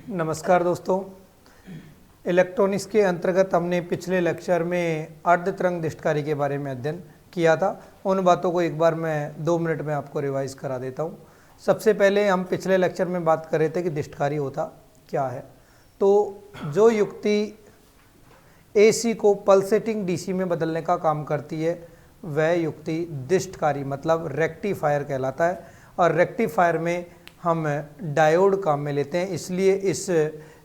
नमस्कार दोस्तों। इलेक्ट्रॉनिक्स के अंतर्गत हमने पिछले लेक्चर में अर्धतरंग दृष्टकारी के बारे में अध्ययन किया था। उन बातों को एक बार मैं 2 मिनट में आपको रिवाइज करा देता हूँ। सबसे पहले हम पिछले लेक्चर में बात कर रहे थे कि दृष्टकारी होता क्या है। तो जो युक्ति AC को पल्सेटिंग DC में बदलने का काम करती है वह युक्ति दृष्टकारी मतलब रेक्टिफायर कहलाता है। और रेक्टिफायर में हम डायोड काम में लेते हैं, इसलिए इस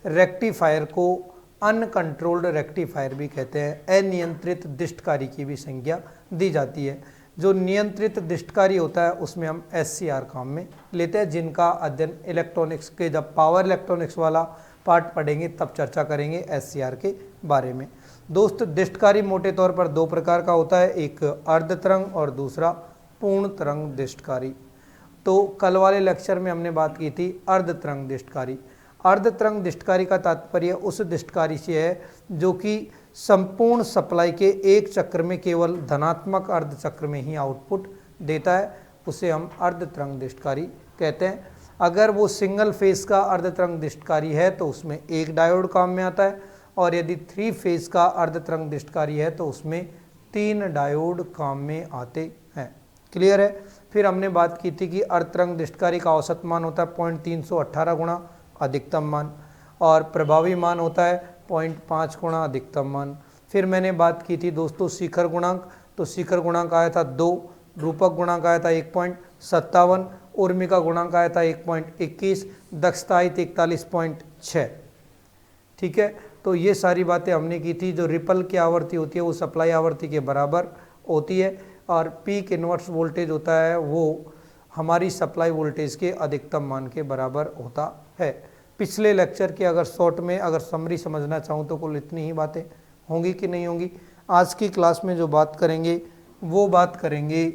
रेक्टिफायर को अनकंट्रोल्ड रेक्टिफायर भी कहते हैं। अनियंत्रित दृष्टकारी की भी संज्ञा दी जाती है। जो नियंत्रित दृष्टकारी होता है उसमें हम SCR काम में लेते हैं, जिनका अध्ययन इलेक्ट्रॉनिक्स के जब पावर इलेक्ट्रॉनिक्स वाला पार्ट पढ़ेंगे तब चर्चा करेंगे SCR के बारे में। दोस्त, दृष्टकारी मोटे तौर पर 2 प्रकार का होता है, एक अर्धतरंग और दूसरा पूर्ण तरंग दृष्टकारी। तो कल वाले लेक्चर में हमने बात की थी अर्धतरंग दृष्टकारी। अर्धतरंग दृष्टकारी का तात्पर्य उस दृष्टकारी से है जो कि संपूर्ण सप्लाई के एक चक्र में केवल धनात्मक अर्ध चक्र में ही आउटपुट देता है, उसे हम अर्धतरंग दृष्टकारी कहते हैं। अगर वो सिंगल फेज का अर्धतरंग दृष्टकारी है तो उसमें एक डायोड काम में आता है, और यदि 3 फेज का अर्धतरंग दृष्टकारी है तो उसमें 3 डायोड काम में आते हैं। क्लियर है। फिर हमने बात की थी कि अर्धतरंग दृष्टकारी का औसत मान होता है 0.318 गुणा अधिकतम मान, और प्रभावी मान होता है 0.5 गुणा अधिकतम मान। फिर मैंने बात की थी दोस्तों शिखर गुणांक, तो शिखर गुणांक आया था 2, रूपक गुणांक आया था 1.57, उर्मी का गुणांक आया था 1.21, दक्षता आई थी 41.6। ठीक है, तो ये सारी बातें हमने की थी। जो रिपल की आवृत्ति होती है वो सप्लाई आवृत्ति के बराबर होती है, और पीक इन्वर्स वोल्टेज होता है वो हमारी सप्लाई वोल्टेज के अधिकतम मान के बराबर होता है। पिछले लेक्चर के अगर शॉर्ट में अगर समरी समझना चाहूँ तो कुल इतनी ही बातें होंगी कि नहीं होंगी। आज की क्लास में जो बात करेंगे वो बात करेंगे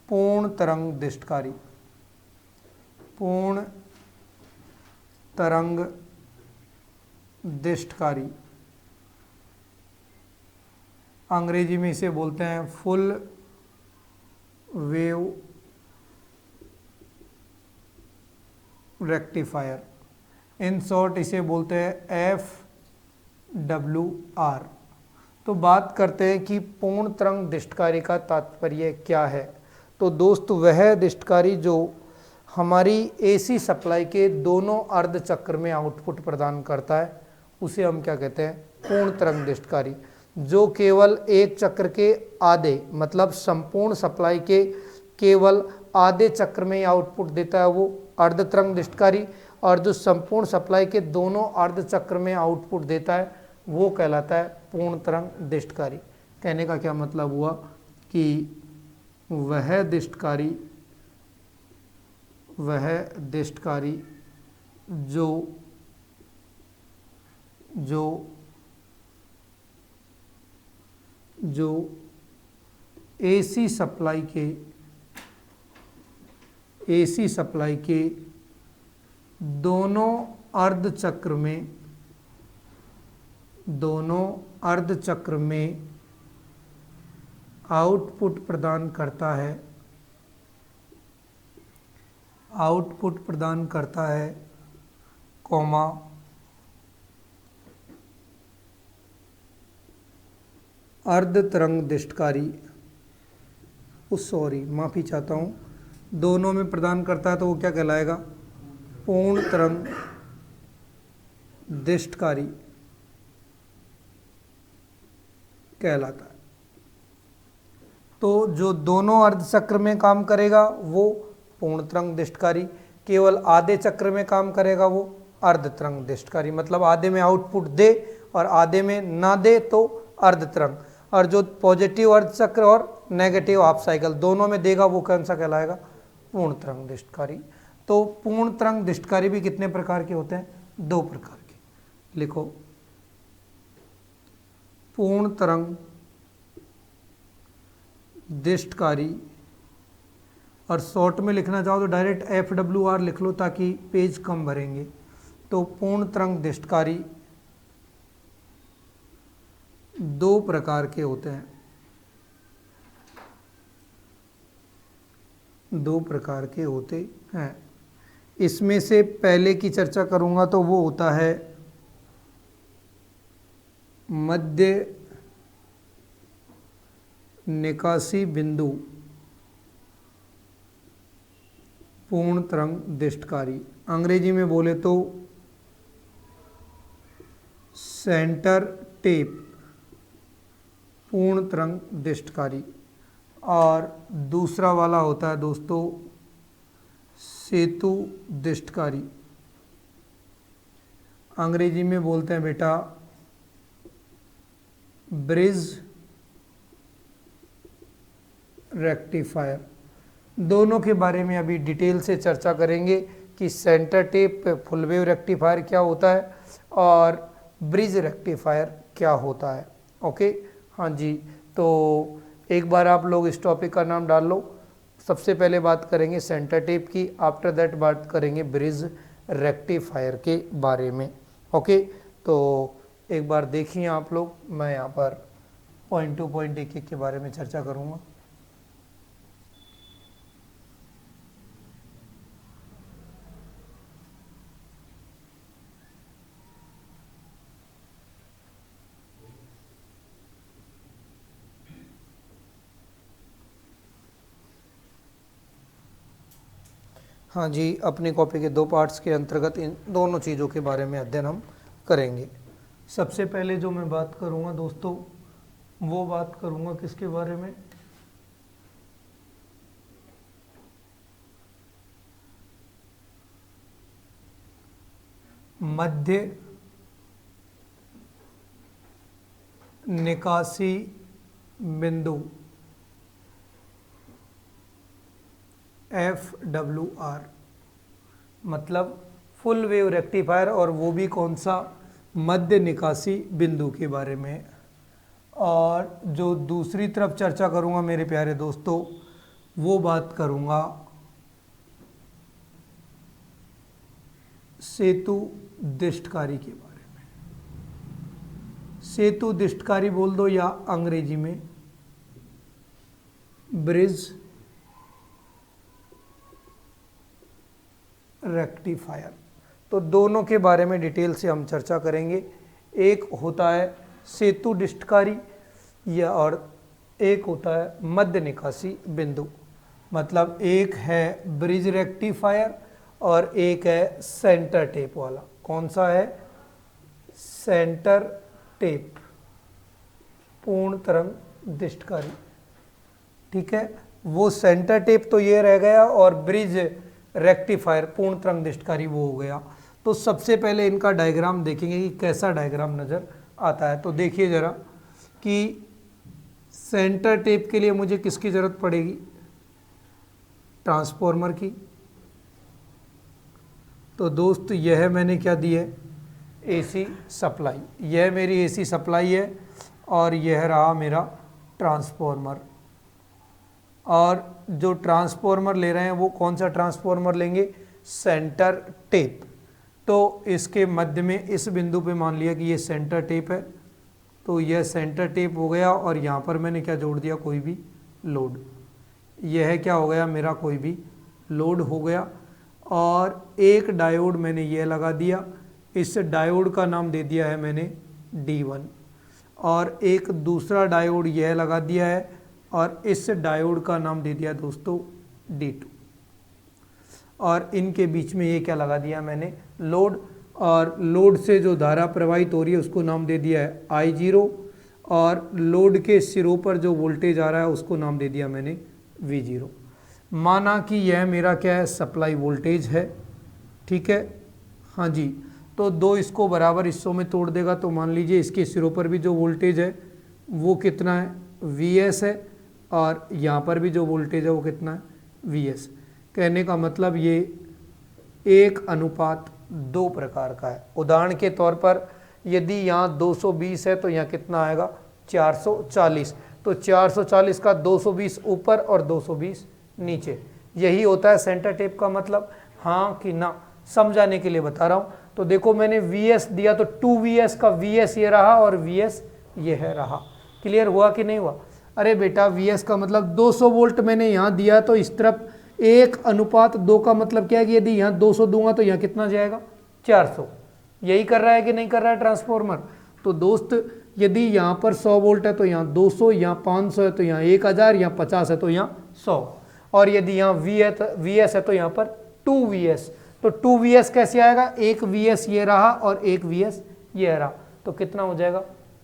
पूर्ण तरंग दृष्टकारी। पूर्ण तरंग दृष्टकारी, अंग्रेजी में इसे बोलते हैं full wave rectifier. In short इसे बोलते हैं FWR। तो बात करते हैं कि पूर्ण तरंग दृष्टकारी का तात्पर्य क्या है। तो दोस्त, वह दृष्टकारी जो हमारी AC सप्लाई के दोनों अर्ध चक्र में आउटपुट प्रदान करता है उसे हम क्या कहते हैं, पूर्ण तरंग दृष्टकारी। जो केवल एक चक्र के आधे मतलब संपूर्ण सप्लाई के केवल आधे चक्र में आउटपुट देता है वो अर्धतरंग दृष्टकारी, और जो संपूर्ण सप्लाई के दोनों अर्ध चक्र में आउटपुट देता है वो कहलाता है पूर्ण तरंग दृष्टकारी। कहने का क्या मतलब हुआ कि वह दृष्टकारी जो AC सप्लाई के दोनों अर्ध चक्र में आउटपुट प्रदान करता है कॉमा अर्धतरंग दृष्टकारी, माफी चाहता हूँ, दोनों में प्रदान करता है तो वो क्या कहलाएगा, पूर्ण तरंग दृष्टकारी कहलाता है। तो जो दोनों अर्धचक्र में काम करेगा वो पूर्ण तरंग दृष्टकारी, केवल आधे चक्र में काम करेगा वो अर्धतरंग दृष्टकारी। मतलब आधे में आउटपुट दे और आधे में ना दे तो अर्धतरंग, और जो पॉजिटिव अर्धचक्र और नेगेटिव हाफ साइकिल दोनों में देगा वो कौन सा कहलाएगा, पूर्ण तरंग दृष्टकारी। तो पूर्ण तरंग दृष्टकारी भी कितने प्रकार के होते हैं, 2 प्रकार के। लिखो, पूर्ण तरंग दृष्टकारी, और शॉर्ट में लिखना चाहो तो डायरेक्ट FWR लिख लो ताकि पेज कम भरेंगे। तो पूर्ण तरंग दृष्टकारी 2 प्रकार के होते हैं। 2 प्रकार के होते हैं। इसमें से पहले की चर्चा करूंगा तो वो होता है मध्य निकासी बिंदु पूर्ण तरंग दृष्टकारी, अंग्रेजी में बोले तो सेंटर टेप पूर्ण तरंग दृष्टकारी। और दूसरा वाला होता है दोस्तों सेतु दृष्टकारी, अंग्रेजी में बोलते हैं बेटा ब्रिज रेक्टिफायर। दोनों के बारे में अभी डिटेल से चर्चा करेंगे कि centre tap full wave rectifier क्या होता है और ब्रिज रेक्टिफायर क्या होता है। ओके, हाँ जी, तो एक बार आप लोग इस टॉपिक का नाम डाल लो। सबसे पहले बात करेंगे सेंटर टेप की, आफ्टर दैट बात करेंगे ब्रिज रेक्टिफायर के बारे में। ओके, तो एक बार देखिए आप लोग, मैं यहाँ पर पॉइंट टू पॉइंट एक एक के बारे में चर्चा करूँगा। हाँ जी, अपनी कॉपी के 2 पार्ट्स के अंतर्गत इन दोनों चीज़ों के बारे में अध्ययन हम करेंगे। सबसे पहले जो मैं बात करूँगा दोस्तों, वो बात करूँगा किसके बारे में, मध्य निकासी बिंदु FWR, मतलब फुल वेव रेक्टिफायर, और वो भी कौन सा, मध्य निकासी बिंदु के बारे में। और जो दूसरी तरफ चर्चा करूंगा मेरे प्यारे दोस्तों, वो बात करूंगा सेतु दृष्टकारी के बारे में। सेतु दृष्टकारी बोल दो या अंग्रेजी में ब्रिज रेक्टिफायर। तो दोनों के बारे में डिटेल से हम चर्चा करेंगे। एक होता है सेतु दृष्टकारी या और एक होता है मध्य निकासी बिंदु, मतलब एक है ब्रिज रेक्टिफायर और एक है सेंटर टेप वाला। कौन सा है, सेंटर टेप पूर्ण तरंग दृष्टकारी। ठीक है, वो सेंटर टेप तो ये रह गया और ब्रिज रेक्टिफायर पूर्ण तरंग दृष्टकारी वो हो गया। तो सबसे पहले इनका डायग्राम देखेंगे कि कैसा डायग्राम नज़र आता है। तो देखिए ज़रा कि सेंटर टेप के लिए मुझे किसकी ज़रूरत पड़ेगी, ट्रांसफॉर्मर की। तो दोस्त यह मैंने क्या दी है, एसी सप्लाई, यह मेरी एसी सप्लाई है और यह रहा मेरा ट्रांसफॉर्मर। और जो ट्रांसफॉर्मर ले रहे हैं वो कौन सा ट्रांसफॉर्मर लेंगे, सेंटर टेप। तो इसके मध्य में इस बिंदु पे मान लिया कि ये सेंटर टेप है, तो यह सेंटर टेप हो गया और यहाँ पर मैंने क्या जोड़ दिया, कोई भी लोड। यह क्या हो गया, मेरा कोई भी लोड हो गया। और एक डायोड मैंने यह लगा दिया, इस डायोड का नाम दे दिया है मैंने D1, और एक दूसरा डायोड यह लगा दिया है और इस डायोड का नाम दे दिया दोस्तों D2, और इनके बीच में ये क्या लगा दिया मैंने, लोड। और लोड से जो धारा प्रवाहित हो रही है उसको नाम दे दिया है I0, और लोड के सिरों पर जो वोल्टेज आ रहा है उसको नाम दे दिया मैंने V0। माना कि यह मेरा क्या है, सप्लाई वोल्टेज है। ठीक है, हाँ जी, तो दो इसको बराबर हिस्सों में तोड़ देगा तो मान लीजिए इसके सिरों पर भी जो वोल्टेज है वो कितना है, Vs है, और यहाँ पर भी जो वोल्टेज है वो कितना है, Vs। कहने का मतलब ये 1:2 प्रकार का है। उदाहरण के तौर पर यदि यहाँ 220 है तो यहाँ कितना आएगा, 440। तो 440 का 220 ऊपर और 220 नीचे, यही होता है सेंटर टेप का मतलब। हाँ कि ना, समझाने के लिए बता रहा हूँ। तो देखो मैंने Vs दिया तो 2Vs का Vs ये रहा और Vs ये है रहा। क्लियर हुआ कि नहीं हुआ? अरे बेटा Vs का मतलब 200 वोल्ट मैंने यहाँ दिया तो इस तरफ 1:2 का मतलब क्या है कि यदि यहाँ 200 दूंगा तो यहाँ कितना जाएगा 400। यही कर रहा है कि नहीं कर रहा है ट्रांसफॉर्मर। तो दोस्त यदि यहाँ पर 100 वोल्ट है तो यहाँ 200, यहाँ 500 है तो यहाँ 1000, यहाँ 50 है तो यहाँ 100, और यदि यहाँ VS है तो यहाँ पर 2VS। तो 2VS कैसे आएगा, एक VS ये रहा और एक VS ये रहा, तो कितना हो जाएगा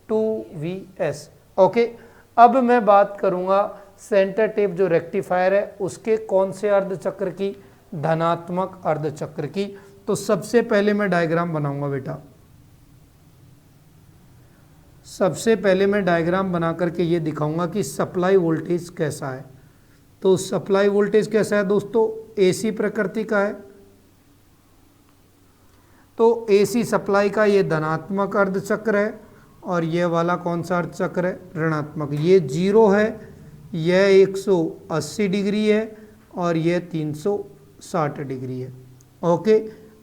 2VS। ओके, अब मैं बात करूंगा सेंटर टेप जो रेक्टिफायर है उसके कौन से अर्धचक्र की, धनात्मक अर्धचक्र की। तो सबसे पहले मैं डायग्राम बनाऊंगा बेटा, सबसे पहले मैं डायग्राम बना करके ये दिखाऊंगा कि सप्लाई वोल्टेज कैसा है। तो सप्लाई वोल्टेज कैसा है दोस्तों, AC प्रकृति का है। तो AC सप्लाई का ये धनात्मक अर्धचक्र है और ये वाला कौन सा अर्धचक्र है, ऋणात्मक। ये 0 है, यह 180 डिग्री है और यह 360 डिग्री है। ओके,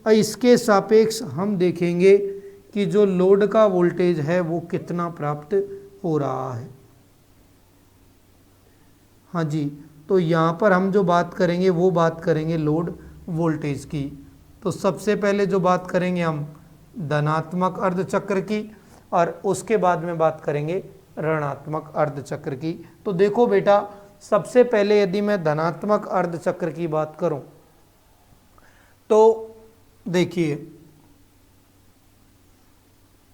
इसके सापेक्ष हम देखेंगे कि जो लोड का वोल्टेज है वो कितना प्राप्त हो रहा है। हाँ जी, तो यहाँ पर हम जो बात करेंगे वो बात करेंगे लोड वोल्टेज की। तो सबसे पहले जो बात करेंगे हम धनात्मक अर्धचक्र की और उसके बाद में बात करेंगे ऋणात्मक अर्धचक्र की। तो देखो बेटा, सबसे पहले यदि मैं धनात्मक अर्धचक्र की बात करूं तो देखिए,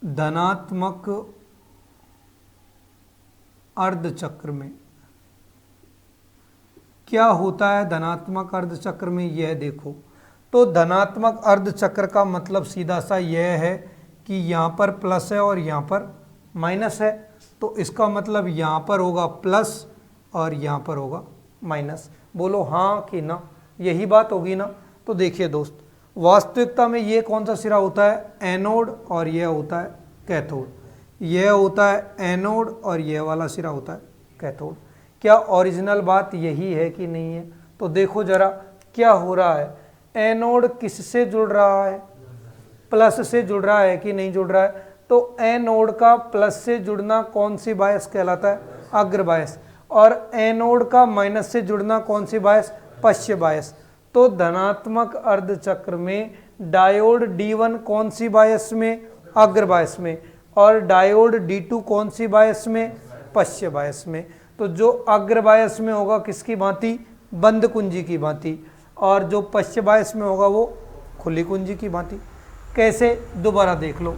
धनात्मक अर्धचक्र में क्या होता है, धनात्मक अर्धचक्र में यह देखो। तो धनात्मक अर्धचक्र का मतलब सीधा सा यह है कि यहाँ पर प्लस है और यहाँ पर माइनस है, तो इसका मतलब यहाँ पर होगा प्लस और यहाँ पर होगा माइनस। बोलो हाँ कि ना, यही बात होगी ना। तो देखिए दोस्त, वास्तविकता में ये कौन सा सिरा होता है, एनोड, और यह होता है कैथोड। यह होता है एनोड और यह वाला सिरा होता है कैथोड। क्या ओरिजिनल बात यही है कि नहीं है? तो देखो जरा क्या हो रहा है, एनोड किससे जुड़ रहा है, प्लस से जुड़ रहा है कि नहीं जुड़ रहा है। तो एनोड का प्लस से जुड़ना कौन सी बायस कहलाता है, अग्र बायस, और एनोड का माइनस से जुड़ना कौन सी बायस, पश्च बायस। तो धनात्मक अर्धचक्र में डायोड D1 कौन सी बायस में, अग्र बायस में, और डायोड D2 कौन सी बायस में, पश्च बायस में। तो जो अग्र बायस में होगा किसकी भांति, बंद कुंजी की भांति, और जो पश्च बायस में होगा वो खुली कुंजी की भांति। कैसे, दोबारा देख लो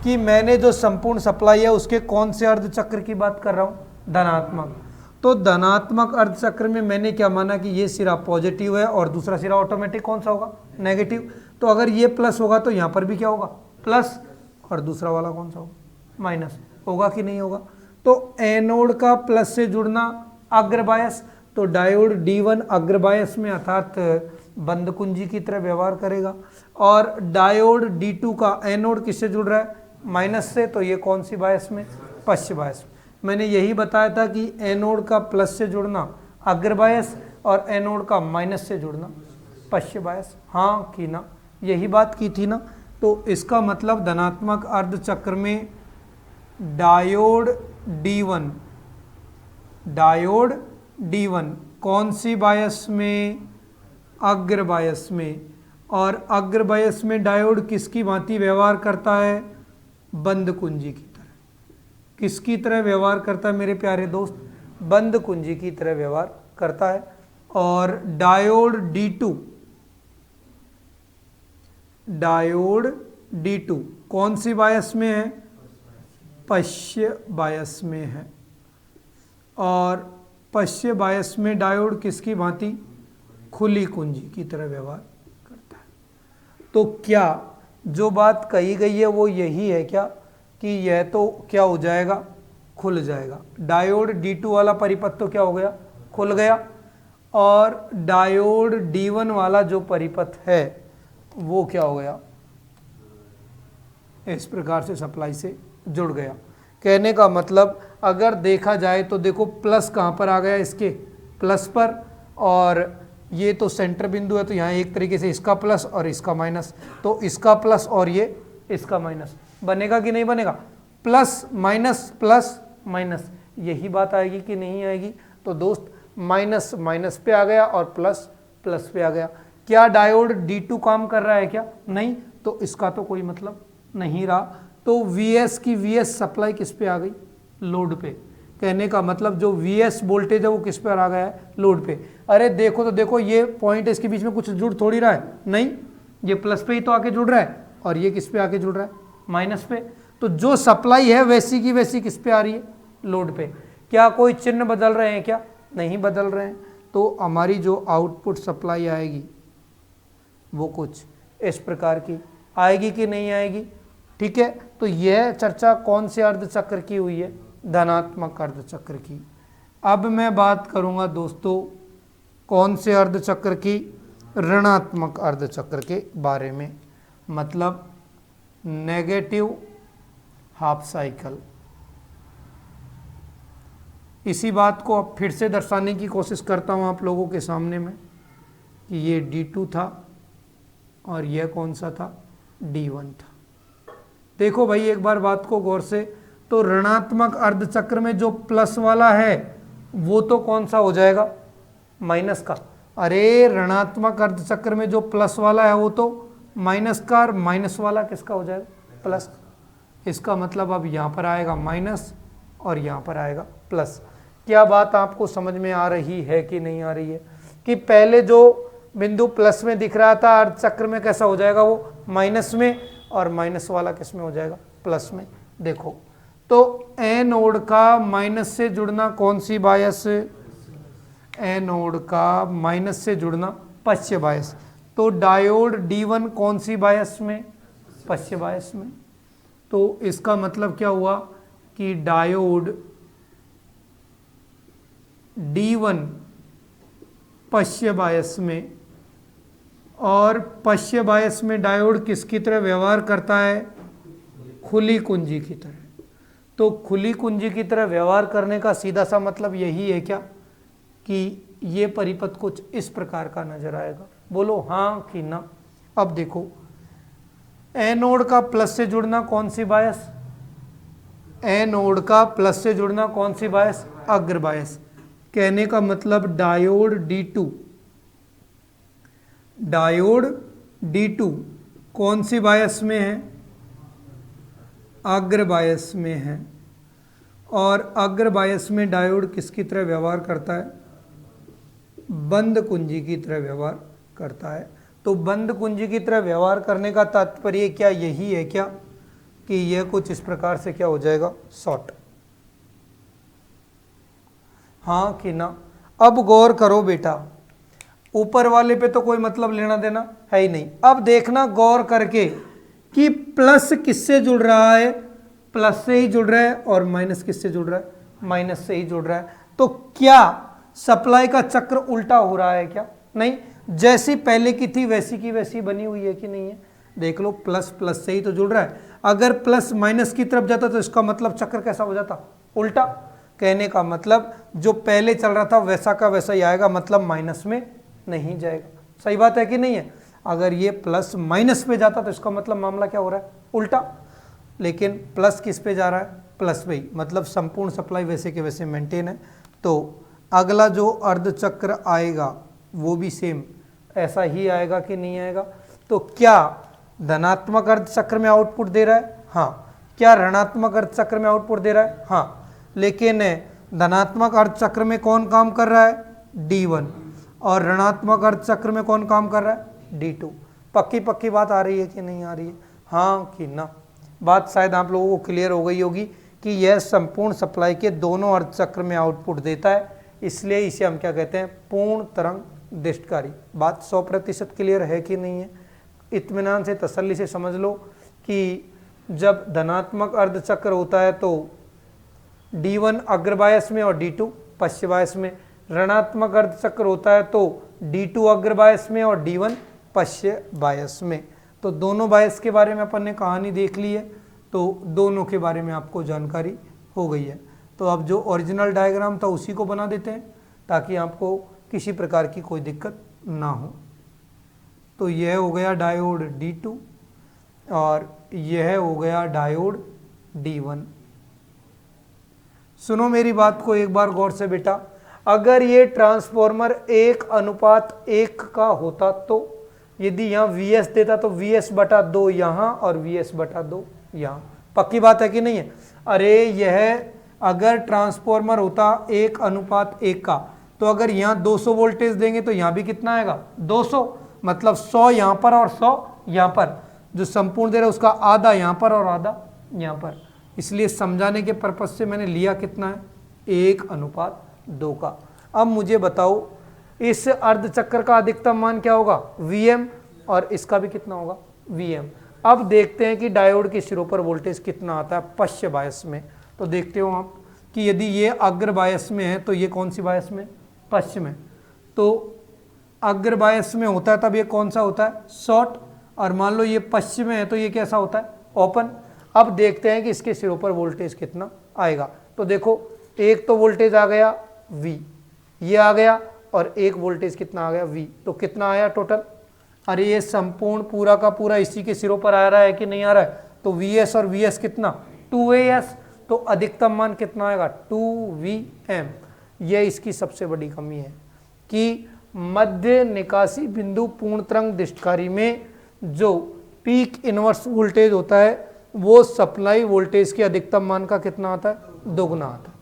कि मैंने जो संपूर्ण सप्लाई है उसके कौन से अर्धचक्र की बात कर रहा हूँ, धनात्मक। तो धनात्मक अर्धचक्र में मैंने क्या माना कि ये सिरा पॉजिटिव है और दूसरा सिरा ऑटोमेटिक कौन सा होगा, नेगेटिव। तो अगर ये प्लस होगा तो यहाँ पर भी क्या होगा, प्लस, और दूसरा वाला कौन सा होगा, माइनस। होगा कि नहीं होगा। तो एनोड का प्लस से जुड़ना अग्र बायस, तो डायोड D1 अग्र बायस में अर्थात बंद कुंजी की तरह व्यवहार करेगा, और डायोड D2 का एनोड किससे जुड़ रहा है, माइनस से, तो ये कौन सी बायस में, पश्च बायस। मैंने यही बताया था कि एनोड का प्लस से जुड़ना अग्र बायस और एनोड का माइनस से जुड़ना पश्च बायस। हाँ कि ना, यही बात की थी ना। तो इसका मतलब धनात्मक अर्धचक्र में डायोड D1 कौन सी बायस में, अग्र बायस में, और अग्र बायस में डायोड किसकी भांति व्यवहार करता है, बंद कुंजी की तरह। किसकी तरह व्यवहार करता है मेरे प्यारे दोस्त, बंद कुंजी की तरह व्यवहार करता है। और डायोड D2 कौन सी बायस में है, पश्च बायस में है, और पश्च बायस में डायोड किसकी भांति, खुली कुंजी की तरह व्यवहार करता है। तो क्या जो बात कही गई है वो यही है क्या कि यह तो क्या हो जाएगा, खुल जाएगा। डायोड D2 वाला परिपथ तो क्या हो गया, खुल गया, और डायोड D1 वाला जो परिपथ है वो क्या हो गया, इस प्रकार से सप्लाई से जुड़ गया। कहने का मतलब अगर देखा जाए तो देखो प्लस कहाँ पर आ गया, इसके प्लस पर, और ये तो सेंटर बिंदु है, तो यहाँ एक तरीके से इसका प्लस और इसका माइनस, तो इसका प्लस और ये इसका माइनस बनेगा कि नहीं बनेगा, प्लस माइनस, यही बात आएगी कि नहीं आएगी। तो दोस्त माइनस माइनस पे आ गया और प्लस प्लस पे आ गया। क्या डायोड D2 काम कर रहा है क्या? नहीं, तो इसका तो कोई मतलब नहीं रहा। तो Vs की Vs सप्लाई किस पे आ गई? लोड पे। कहने का मतलब जो Vs वोल्टेज है वो किस पर आ गया है? लोड पे। अरे देखो तो देखो, ये पॉइंट इसके बीच में कुछ जुड़ थोड़ी रहा है, नहीं, ये प्लस पे ही तो आके जुड़ रहा है, और ये किस पे आके जुड़ रहा है? माइनस पे। तो जो सप्लाई है वैसी की वैसी किस पे आ रही है? लोड पे। क्या कोई चिन्ह बदल रहे हैं क्या? नहीं बदल रहे हैं। तो हमारी जो आउटपुट सप्लाई आएगी वो कुछ इस प्रकार की आएगी कि नहीं आएगी? ठीक है, तो यह चर्चा कौन से अर्धचक्र की हुई है? धनात्मक अर्धचक्र की। अब मैं बात करूंगा दोस्तों कौन से अर्धचक्र की? ऋणात्मक अर्धचक्र के बारे में, मतलब नेगेटिव हाफ साइकिल। इसी बात को अब फिर से दर्शाने की कोशिश करता हूं आप लोगों के सामने में कि ये D2 था और यह कौन सा था? D1 था। देखो भाई एक बार बात को गौर से, तो ऋणात्मक अर्धचक्र में जो प्लस वाला है वो तो कौन सा हो जाएगा? माइनस का। अरे ऋणात्मक अर्धचक्र में जो प्लस वाला है वो तो माइनस का, और माइनस वाला किसका हो जाएगा? प्लस। इसका मतलब अब यहाँ पर आएगा माइनस और यहाँ पर आएगा प्लस। क्या बात आपको समझ में आ रही है कि नहीं आ रही है? कि पहले जो बिंदु प्लस में दिख रहा था अर्धचक्र में कैसा हो जाएगा? वो माइनस में, और माइनस वाला किस में हो जाएगा? प्लस में। देखो तो एनोड का माइनस से जुड़ना कौन सी बायस? एनोड का माइनस से जुड़ना पश्य बायस। तो डायोड D1 कौन सी बायस में? पश्य बायस में। तो इसका मतलब क्या हुआ कि डायोड D1 पश्य बायस में, और पश्य बायस में डायोड किसकी तरह व्यवहार करता है? खुली कुंजी की तरह। तो खुली कुंजी की तरह व्यवहार करने का सीधा सा मतलब यही है क्या कि ये परिपथ कुछ इस प्रकार का नजर आएगा? बोलो हाँ कि ना। अब देखो एनोड का प्लस से जुड़ना कौन सी बायस? एनोड का प्लस से जुड़ना कौन सी बायस? अग्र बायस। कहने का मतलब डायोड D2 कौन सी बायस में है? अग्र बायस में है। और अग्र बायस में डायोड किसकी तरह व्यवहार करता है? बंद कुंजी की तरह व्यवहार करता है। तो बंद कुंजी की तरह व्यवहार करने का तात्पर्य क्या यही है क्या कि यह कुछ इस प्रकार से क्या हो जाएगा? शॉर्ट। हाँ कि ना? अब गौर करो बेटा, ऊपर वाले पे तो कोई मतलब लेना देना है ही नहीं। अब देखना गौर करके कि प्लस किससे जुड़ रहा है? प्लस से ही जुड़ रहा है, और माइनस किससे जुड़ रहा है? माइनस से ही जुड़ रहा है। तो क्या सप्लाई का चक्र उल्टा हो रहा है क्या? नहीं, जैसी पहले की थी वैसी की वैसी बनी हुई है कि नहीं है? देख लो, प्लस प्लस से ही तो जुड़ रहा है। अगर प्लस माइनस की तरफ जाता तो इसका मतलब चक्र कैसा हो जाता? उल्टा। कहने का मतलब जो पहले चल रहा था वैसा का वैसा ही आएगा, मतलब माइनस में नहीं जाएगा। सही बात है कि नहीं है? अगर ये प्लस माइनस पे जाता तो इसका मतलब मामला क्या हो रहा है? उल्टा। लेकिन प्लस किस पे जा रहा है? प्लस पे ही, मतलब संपूर्ण सप्लाई वैसे के वैसे मेंटेन है। तो अगला जो अर्धचक्र आएगा वो भी सेम ऐसा ही आएगा कि नहीं आएगा? तो क्या धनात्मक अर्धचक्र में आउटपुट दे रहा है? हाँ। क्या ऋणात्मक अर्धचक्र में आउटपुट दे रहा है? हाँ। लेकिन धनात्मक अर्धचक्र में कौन काम कर रहा है? D1। और ऋणात्मक अर्धचक्र में कौन काम कर रहा है? D2। पक्की बात आ रही है कि नहीं आ रही है? हाँ कि ना? बात शायद आप लोगों को क्लियर हो गई होगी कि यह संपूर्ण सप्लाई के दोनों अर्धचक्र में आउटपुट देता है, इसलिए इसे हम क्या कहते हैं? पूर्ण तरंग दिष्टकारी। बात 100% क्लियर है कि नहीं है? इत्मीनान से, तसल्ली से समझ लो कि जब धनात्मक अर्धचक्र होता है तो D1 अग्रबायस में और D2 पश्य बायस में। ऋणात्मक अर्धचक्र होता है तो D2 अग्रबायस में और D1 पश्य बायस में। तो दोनों बायस के बारे में अपन ने कहानी देख ली है, तो दोनों के बारे में आपको जानकारी हो गई है। तो अब जो ओरिजिनल डायग्राम था उसी को बना देते हैं ताकि आपको किसी प्रकार की कोई दिक्कत ना हो। तो यह हो गया डायोड D2 और यह हो गया डायोड D1। सुनो मेरी बात को एक बार गौर से बेटा। अगर ये ट्रांसफॉर्मर 1:1 का होता तो यदि यहाँ Vs देता तो Vs/2 यहाँ और Vs/2 यहाँ। पक्की बात है कि नहीं है? अरे यह अगर ट्रांसफॉर्मर होता 1:1 का, तो अगर यहाँ 200 वोल्टेज देंगे तो यहाँ भी कितना आएगा? 200, मतलब 100 यहाँ पर और 100 यहाँ पर। जो संपूर्ण दे रहा है उसका आधा यहाँ पर और आधा यहाँ पर। इसलिए समझाने के पर्पज से मैंने लिया कितना है? 1:2 का। अब मुझे बताओ इस अर्धचक्र का अधिकतम मान क्या होगा? Vm, और इसका भी कितना होगा? Vm। अब देखते हैं कि डायोड के सिरों पर वोल्टेज कितना आता है पश्च बायस में। तो देखते हो आप कि यदि ये अग्र बायस में है तो ये कौन सी बायस में? पश्च में। तो अग्र बायस में होता है तब ये कौन सा होता है? शॉर्ट। और मान लो ये पश्चिम में है तो ये कैसा होता है? ओपन। अब देखते हैं कि इसके सिरों पर वोल्टेज कितना आएगा। तो देखो एक तो वोल्टेज आ गया V, ये आ गया, और एक वोल्टेज कितना आ गया? V। तो कितना आया टोटल? अरे ये संपूर्ण पूरा का पूरा इसी के सिरों पर आ रहा है कि नहीं आ रहा है? तो Vs और Vs कितना? 2As। तो अधिकतम मान कितना आएगा? 2Vm। यह इसकी सबसे बड़ी कमी है कि मध्य निकासी बिंदु पूर्ण तरंग दृष्टिकारी में जो पीक इनवर्स वोल्टेज होता है वो सप्लाई वोल्टेज के अधिकतम मान का कितना आता है? दोगुना आता है।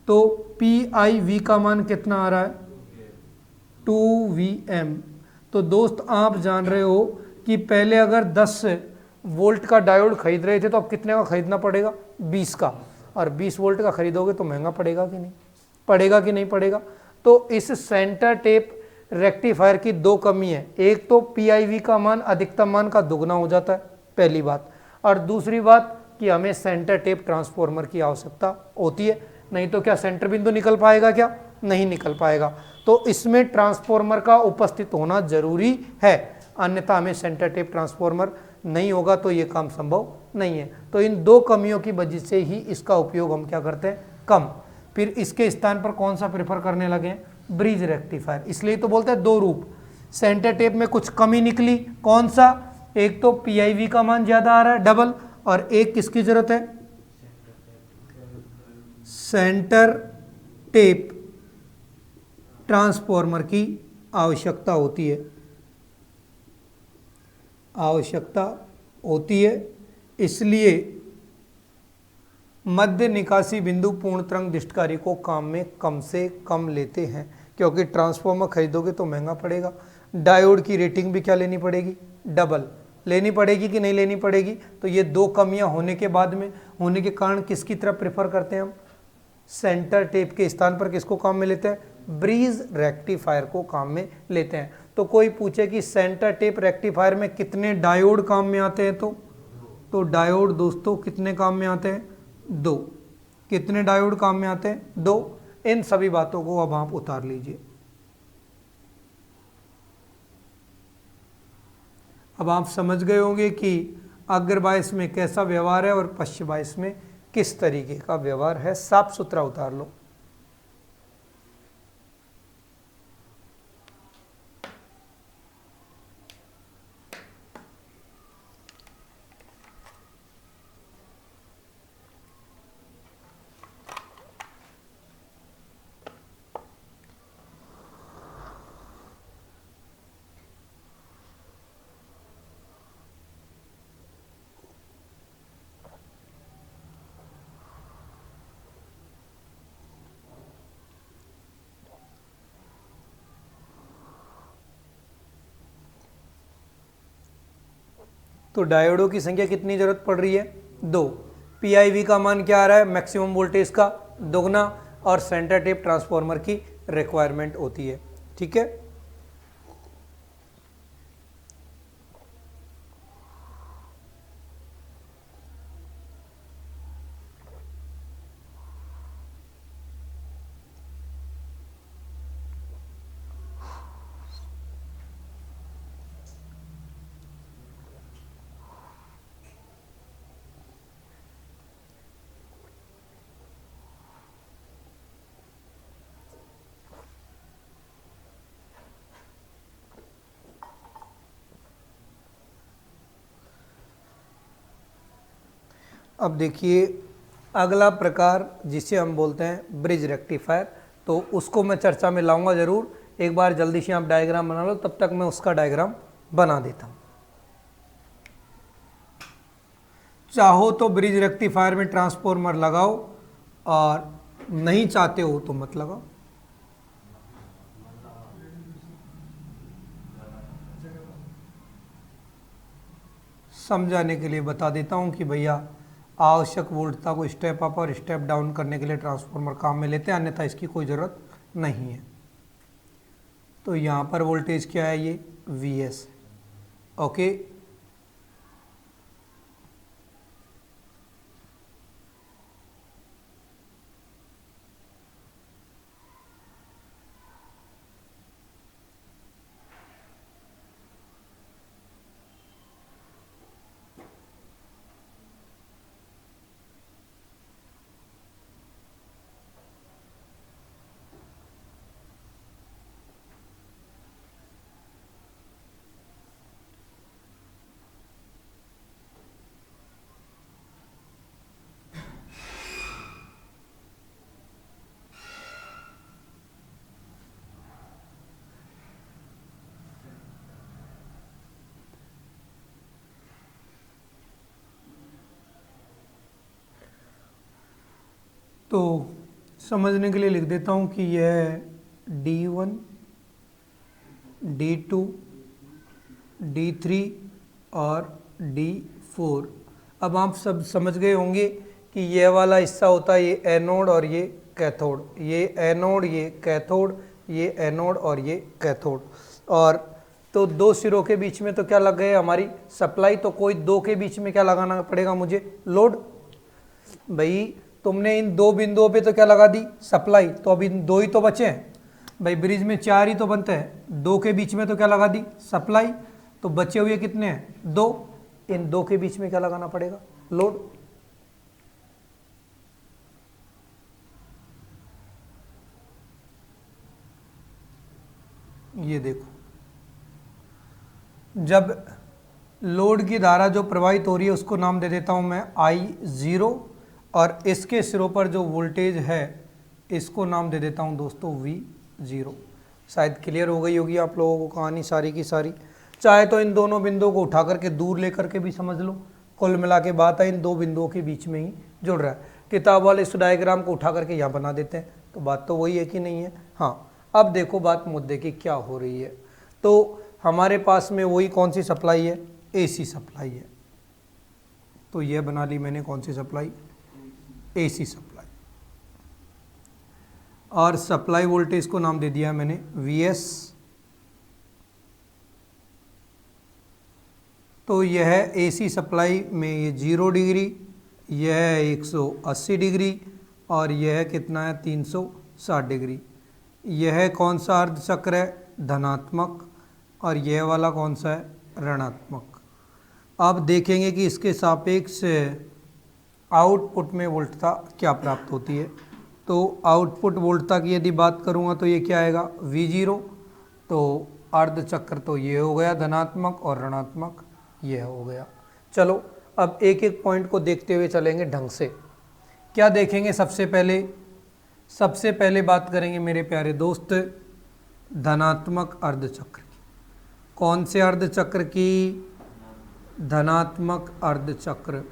तो PIV का मान कितना आ रहा है? 2Vm। तो दोस्त आप जान रहे हो कि पहले अगर 10 वोल्ट का डायोड खरीद रहे थे तो अब कितने का खरीदना पड़ेगा? 20 का। और 20 वोल्ट का खरीदोगे तो महंगा पड़ेगा कि नहीं? पड़ेगा कि नहीं पड़ेगा? तो इस सेंटर टेप रेक्टिफायर की दो कमी है। एक तो PIV का मान अधिकतम मान का दुगना हो जाता है, पहली बात। और दूसरी बात कि हमें सेंटर टेप ट्रांसफॉर्मर की आवश्यकता होती है, नहीं तो क्या सेंटर बिंदु निकल पाएगा? क्या नहीं निकल पाएगा। तो इसमें ट्रांसफॉर्मर का उपस्थित होना जरूरी है, अन्यथा हमें सेंटर टेप ट्रांसफॉर्मर नहीं होगा तो ये काम संभव नहीं है। तो इन दो कमियों की वजह से ही इसका उपयोग हम क्या करते हैं? कम। फिर इसके स्थान पर कौन सा प्रेफर करने लगे हैं? Bridge rectifier. इसलिए तो बोलते हैं दो रूप। सेंटर टेप में कुछ कमी निकली, कौन सा? एक तो PIV का मान ज्यादा आ रहा है डबल, और एक किसकी जरूरत है? सेंटर टेप ट्रांसफॉर्मर की आवश्यकता होती है, इसलिए मध्य निकासी बिंदु पूर्ण तरंग दृष्टिकारी को काम में कम से कम लेते हैं, क्योंकि ट्रांसफॉर्मर खरीदोगे तो महंगा पड़ेगा। डायोड की रेटिंग भी क्या लेनी पड़ेगी? डबल लेनी पड़ेगी कि नहीं लेनी पड़ेगी? तो ये दो कमियां होने के कारण किसकी तरफ प्रेफर करते हैं हम? सेंटर टेप के स्थान पर किसको काम में लेते हैं? ब्रिज रेक्टिफायर को काम में लेते हैं। तो कोई पूछे कि सेंटर टेप रेक्टिफायर में कितने डायोड काम में आते हैं? तो डायोड दोस्तों कितने काम में आते हैं? 2। कितने डायोड काम में आते हैं? 2। इन सभी बातों को अब आप उतार लीजिए। अब आप समझ गए होंगे कि अग्र बायस में कैसा व्यवहार है और पश्च बायस में किस तरीके का व्यवहार है। साफ सुथरा उतार लो। तो डायोडों की संख्या कितनी जरूरत पड़ रही है? 2। PIV का मान क्या आ रहा है? मैक्सिमम वोल्टेज का दोगुना, और सेंटर टेप ट्रांसफॉर्मर की रिक्वायरमेंट होती है। ठीक है। अब देखिए अगला प्रकार जिसे हम बोलते हैं ब्रिज रेक्टिफायर। तो उसको मैं चर्चा में लाऊंगा ज़रूर। एक बार जल्दी से आप डायग्राम बना लो, तब तक मैं उसका डायग्राम बना देता हूँ। चाहो तो ब्रिज रेक्टिफायर में ट्रांसफॉर्मर लगाओ और नहीं चाहते हो तो मत लगाओ। समझाने के लिए बता देता हूं कि भैया आवश्यक वोल्टता को स्टेप अप और स्टेप डाउन करने के लिए ट्रांसफॉर्मर काम में लेते हैं, अन्यथा इसकी कोई ज़रूरत नहीं है। तो यहाँ पर वोल्टेज क्या है, ये Vs, ओके। तो समझने के लिए लिख देता हूँ कि यह D1, D2, D3 और D4। अब आप सब समझ गए होंगे कि यह वाला हिस्सा होता है ये एनोड और ये कैथोड, ये एनोड, ये कैथोड, ये एनोड और ये कैथोड। और तो दो सिरों के बीच में तो क्या लग गए, हमारी सप्लाई। तो कोई दो के बीच में क्या लगाना पड़ेगा मुझे, लोड। भाई तुमने इन दो बिंदुओं पे तो क्या लगा दी, सप्लाई। तो अभी दो ही तो बचे हैं भाई, ब्रिज में चार ही तो बनते हैं, दो के बीच में तो क्या लगा दी, सप्लाई। तो बचे हुए कितने हैं, दो। इन दो के बीच में क्या लगाना पड़ेगा, लोड। ये देखो, जब लोड की धारा जो प्रवाहित हो रही है उसको नाम दे देता हूं मैं I0, और इसके सिरों पर जो वोल्टेज है इसको नाम दे देता हूं दोस्तों V0। शायद क्लियर हो गई होगी आप लोगों को कहानी सारी की सारी। चाहे तो इन दोनों बिंदुओं को उठा करके दूर लेकर के भी समझ लो, कुल मिला के बात है इन दो बिंदुओं के बीच में ही जुड़ रहा है। किताब वाले इस डायग्राम को उठा करके यहाँ बना देते हैं, तो बात तो वही है कि नहीं है। हाँ, अब देखो बात मुद्दे की क्या हो रही है। तो हमारे पास में वही कौन सी सप्लाई है, AC सप्लाई है। तो यह बना ली मैंने कौन सी सप्लाई, AC सप्लाई। और सप्लाई वोल्टेज को नाम दे दिया मैंने Vs। तो यह AC सप्लाई में ये 0 डिग्री, यह 180 डिग्री और यह कितना है 360 डिग्री। यह कौन सा अर्धचक्र है, धनात्मक, और यह वाला कौन सा है, ऋणात्मक। अब देखेंगे कि इसके सापेक्ष आउटपुट में वोल्टता क्या प्राप्त होती है। तो आउटपुट वोल्टता की यदि बात करूँगा तो ये क्या आएगा, V0। तो अर्धचक्र तो ये हो गया धनात्मक और ऋणात्मक ये हो गया। चलो अब एक एक पॉइंट को देखते हुए चलेंगे ढंग से। क्या देखेंगे, सबसे पहले बात करेंगे मेरे प्यारे दोस्त धनात्मक अर्धचक्र की। कौन से अर्धचक्र की, धनात्मक अर्धचक्र,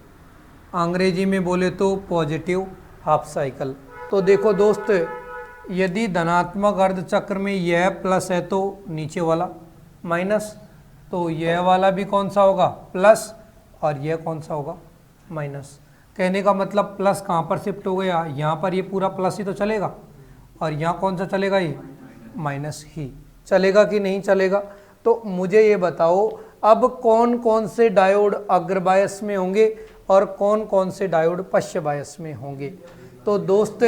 अंग्रेजी में बोले तो पॉजिटिव हाफ साइकिल। तो देखो दोस्त, यदि धनात्मक अर्धचक्र में यह प्लस है तो नीचे वाला माइनस, तो यह वाला भी कौन सा होगा, प्लस, और यह कौन सा होगा, माइनस। कहने का मतलब प्लस कहाँ पर शिफ्ट हो गया, यहाँ पर ये पूरा प्लस ही तो चलेगा, और यहाँ कौन सा चलेगा, ये माइनस ही चलेगा कि नहीं चलेगा। तो मुझे ये बताओ अब कौन कौन से डायोड अग्र बायस में होंगे और कौन कौन से डायोड पश्च बायस में होंगे। तो दोस्त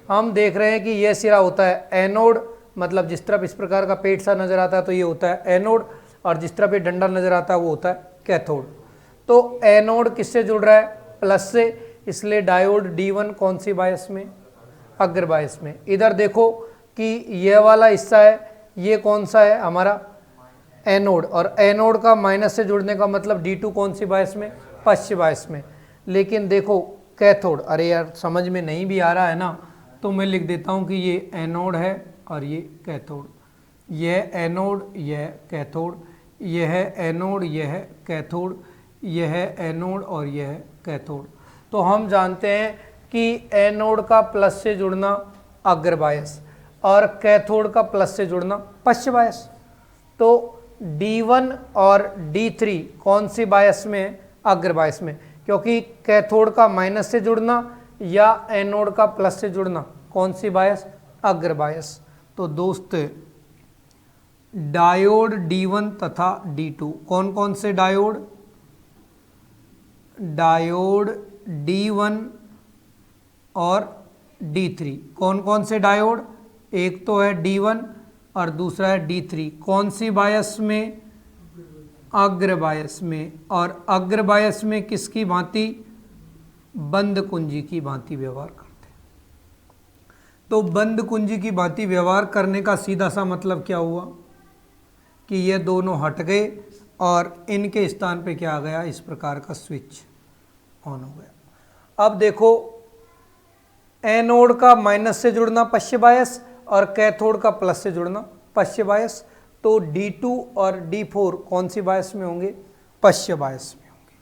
हम देख रहे हैं कि यह सिरा होता है एनोड, मतलब जिस तरफ इस प्रकार का पेट सा नजर आता है तो ये होता है एनोड, और जिस तरफ ये डंडा नजर आता है वो होता है कैथोड। तो एनोड किससे जुड़ रहा है, प्लस से, इसलिए डायोड D1 कौन सी बायस में, अग्र बायस में। इधर देखो कि यह वाला हिस्सा है, ये कौन सा है हमारा एनोड, और एनोड का माइनस से जुड़ने का मतलब D2 कौन सी बायस में, पश्च बायस में। लेकिन देखो कैथोड, अरे यार समझ में नहीं भी आ रहा है ना, तो मैं लिख देता हूँ कि ये एनोड है और ये कैथोड, यह एनोड यह कैथोड, यह एनोड यह कैथोड, यह एनोड और यह कैथोड। तो हम जानते हैं कि एनोड का प्लस से जुड़ना अग्र बायस और कैथोड का प्लस से जुड़ना पश्च बायस। तो D1 और D3 कौन सी बायस में है? अग्र बायस में, क्योंकि कैथोड का माइनस से जुड़ना या एनोड का प्लस से जुड़ना कौन सी बायस? अग्र बायस। तो दोस्त डायोड D1 तथा D2 कौन कौन से डायोड? डायोड D1 और D3 कौन कौन से डायोड? एक तो है D1 और दूसरा है D3। कौन सी बायस में? अग्र बायस में। और अग्र बायस में किसकी भांति? बंद कुंजी की भांति व्यवहार करते हैं। तो बंद कुंजी की भांति व्यवहार करने का सीधा सा मतलब क्या हुआ कि ये दोनों हट गए और इनके स्थान पे क्या आ गया? इस प्रकार का स्विच ऑन हो गया। अब देखो, एनोड का माइनस से जुड़ना पश्च बायस और कैथोड का प्लस से जुड़ना पश्च बायस। तो D2 और D4 कौन सी बायस में होंगे? पश्च बायस में होंगे।